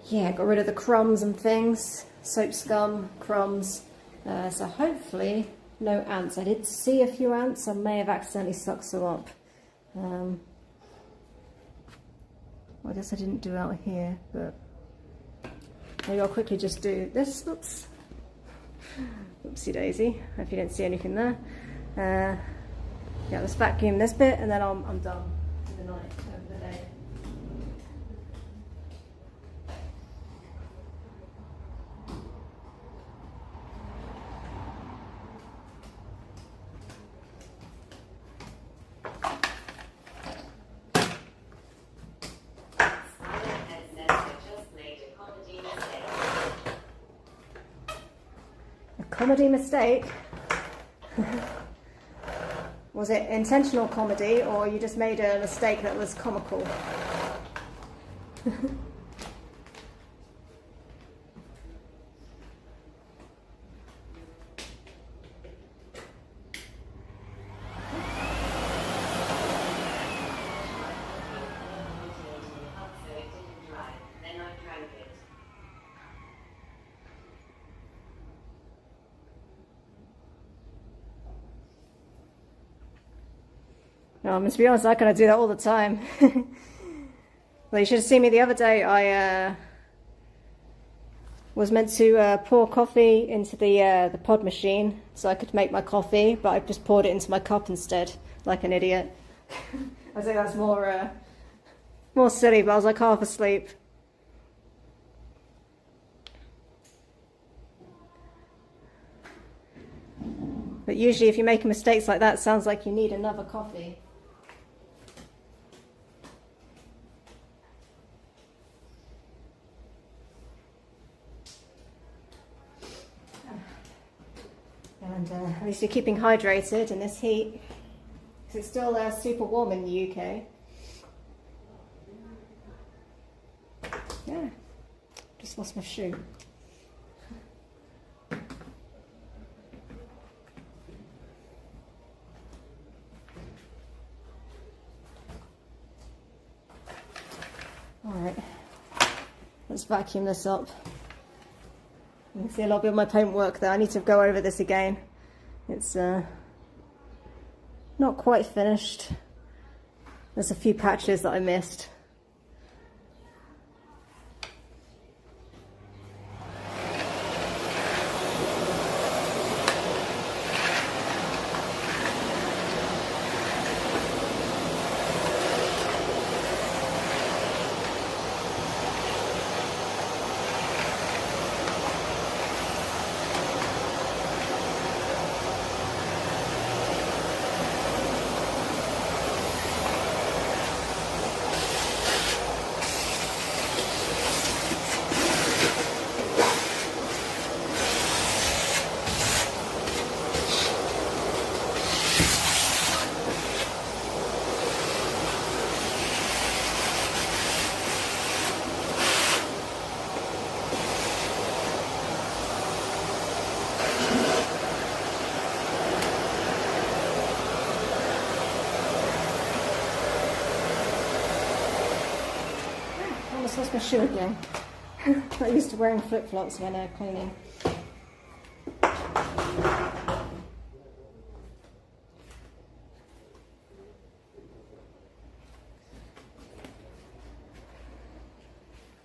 Speaker 1: yeah, got rid of the crumbs and things, soap scum, crumbs. So hopefully no ants. I did see a few ants. I may have accidentally sucked some up. Well, I guess I didn't do out here, but maybe I'll quickly just do this. Oops. Oopsie daisy. Hope you didn't see anything there. Yeah, let's vacuum this bit and then I'm done for the night, over the day. A comedy mistake? Was it intentional comedy, or you just made a mistake that was comical? No, I'm going to be honest, I kind of do that all the time. Well, you should have seen me the other day. I was meant to pour coffee into the pod machine so I could make my coffee, but I just poured it into my cup instead, like an idiot. I think that's more More silly, but I was like half asleep. But usually if you're making mistakes like that, it sounds like you need another coffee. And at least you're keeping hydrated in this heat. Because it's still super warm in the UK. Yeah, just lost my shoe. Alright, let's vacuum this up. You can see a little bit of my paintwork there. I need to go over this again. It's not quite finished. There's a few patches that I missed. Lost my shoe again. Not used to wearing flip-flops when cleaning.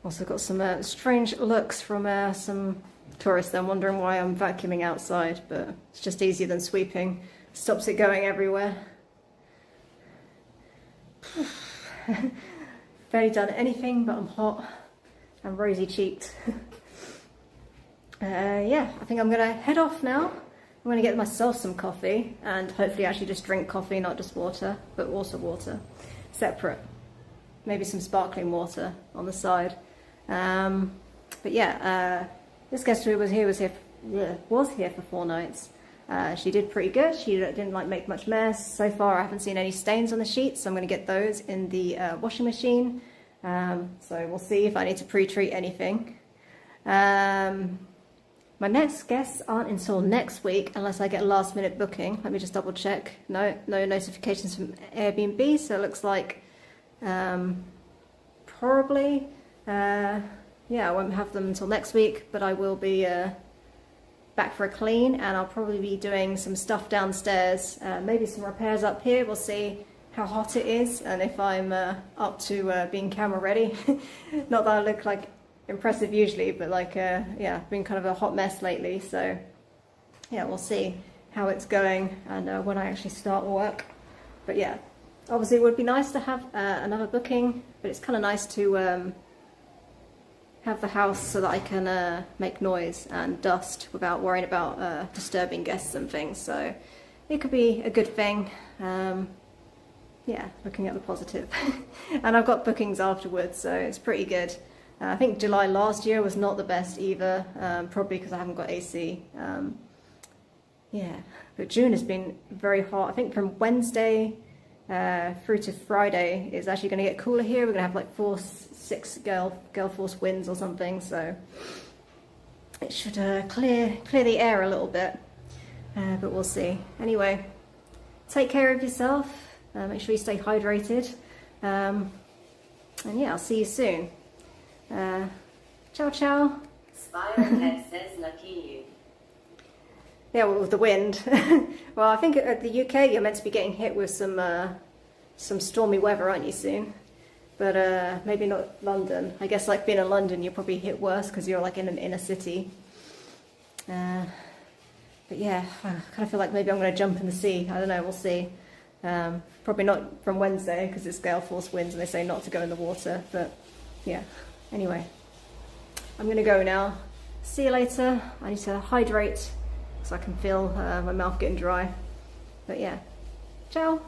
Speaker 1: Also got some strange looks from some tourists. They're wondering why I'm vacuuming outside, but it's just easier than sweeping. Stops it going everywhere. Barely done anything, but I'm hot and rosy cheeked. Yeah, I think I'm gonna head off now. I'm gonna get myself some coffee and hopefully actually just drink coffee, not just water, but also water, separate. Maybe some sparkling water on the side. But yeah, this guest who was here for 4 nights. She did pretty good. She didn't like make much mess. So far I haven't seen any stains on the sheets, so I'm going to get those in the washing machine. So we'll see if I need to pre-treat anything. My next guests aren't until next week unless I get a last minute booking. Let me just double check. No notifications from Airbnb, so it looks like probably yeah, I won't have them until next week, but I will be back for a clean, and I'll probably be doing some stuff downstairs, maybe some repairs up here. We'll see how hot it is and if I'm up to being camera ready. Not that I look like impressive usually, but like yeah, been kind of a hot mess lately, so yeah, we'll see how it's going and when I actually start work. But yeah, obviously it would be nice to have another booking, but it's kind of nice to have the house so that I can make noise and dust without worrying about disturbing guests and things, so it could be a good thing. Yeah, looking at the positive. And I've got bookings afterwards, so it's pretty good. I think July last year was not the best either, probably because I haven't got AC. Yeah, but June has been very hot. I think from Wednesday through to Friday it's actually going to get cooler here. We're going to have like 6 gale force winds or something, so it should clear the air a little bit, but we'll see. Anyway, take care of yourself, make sure you stay hydrated, and yeah, I'll see you soon. Ciao ciao.
Speaker 2: Spiral Head says lucky you.
Speaker 1: Yeah, well, with the wind. Well, I think at the UK you're meant to be getting hit with some stormy weather, aren't you, soon? But maybe not London. I guess like being in London, you're probably hit worse because you're like in an inner city. But yeah, I kind of feel like maybe I'm going to jump in the sea. I don't know, we'll see. Probably not from Wednesday because it's gale force winds and they say not to go in the water, but yeah. Anyway, I'm gonna go now. See you later. I need to hydrate because I can feel my mouth getting dry. But yeah, ciao.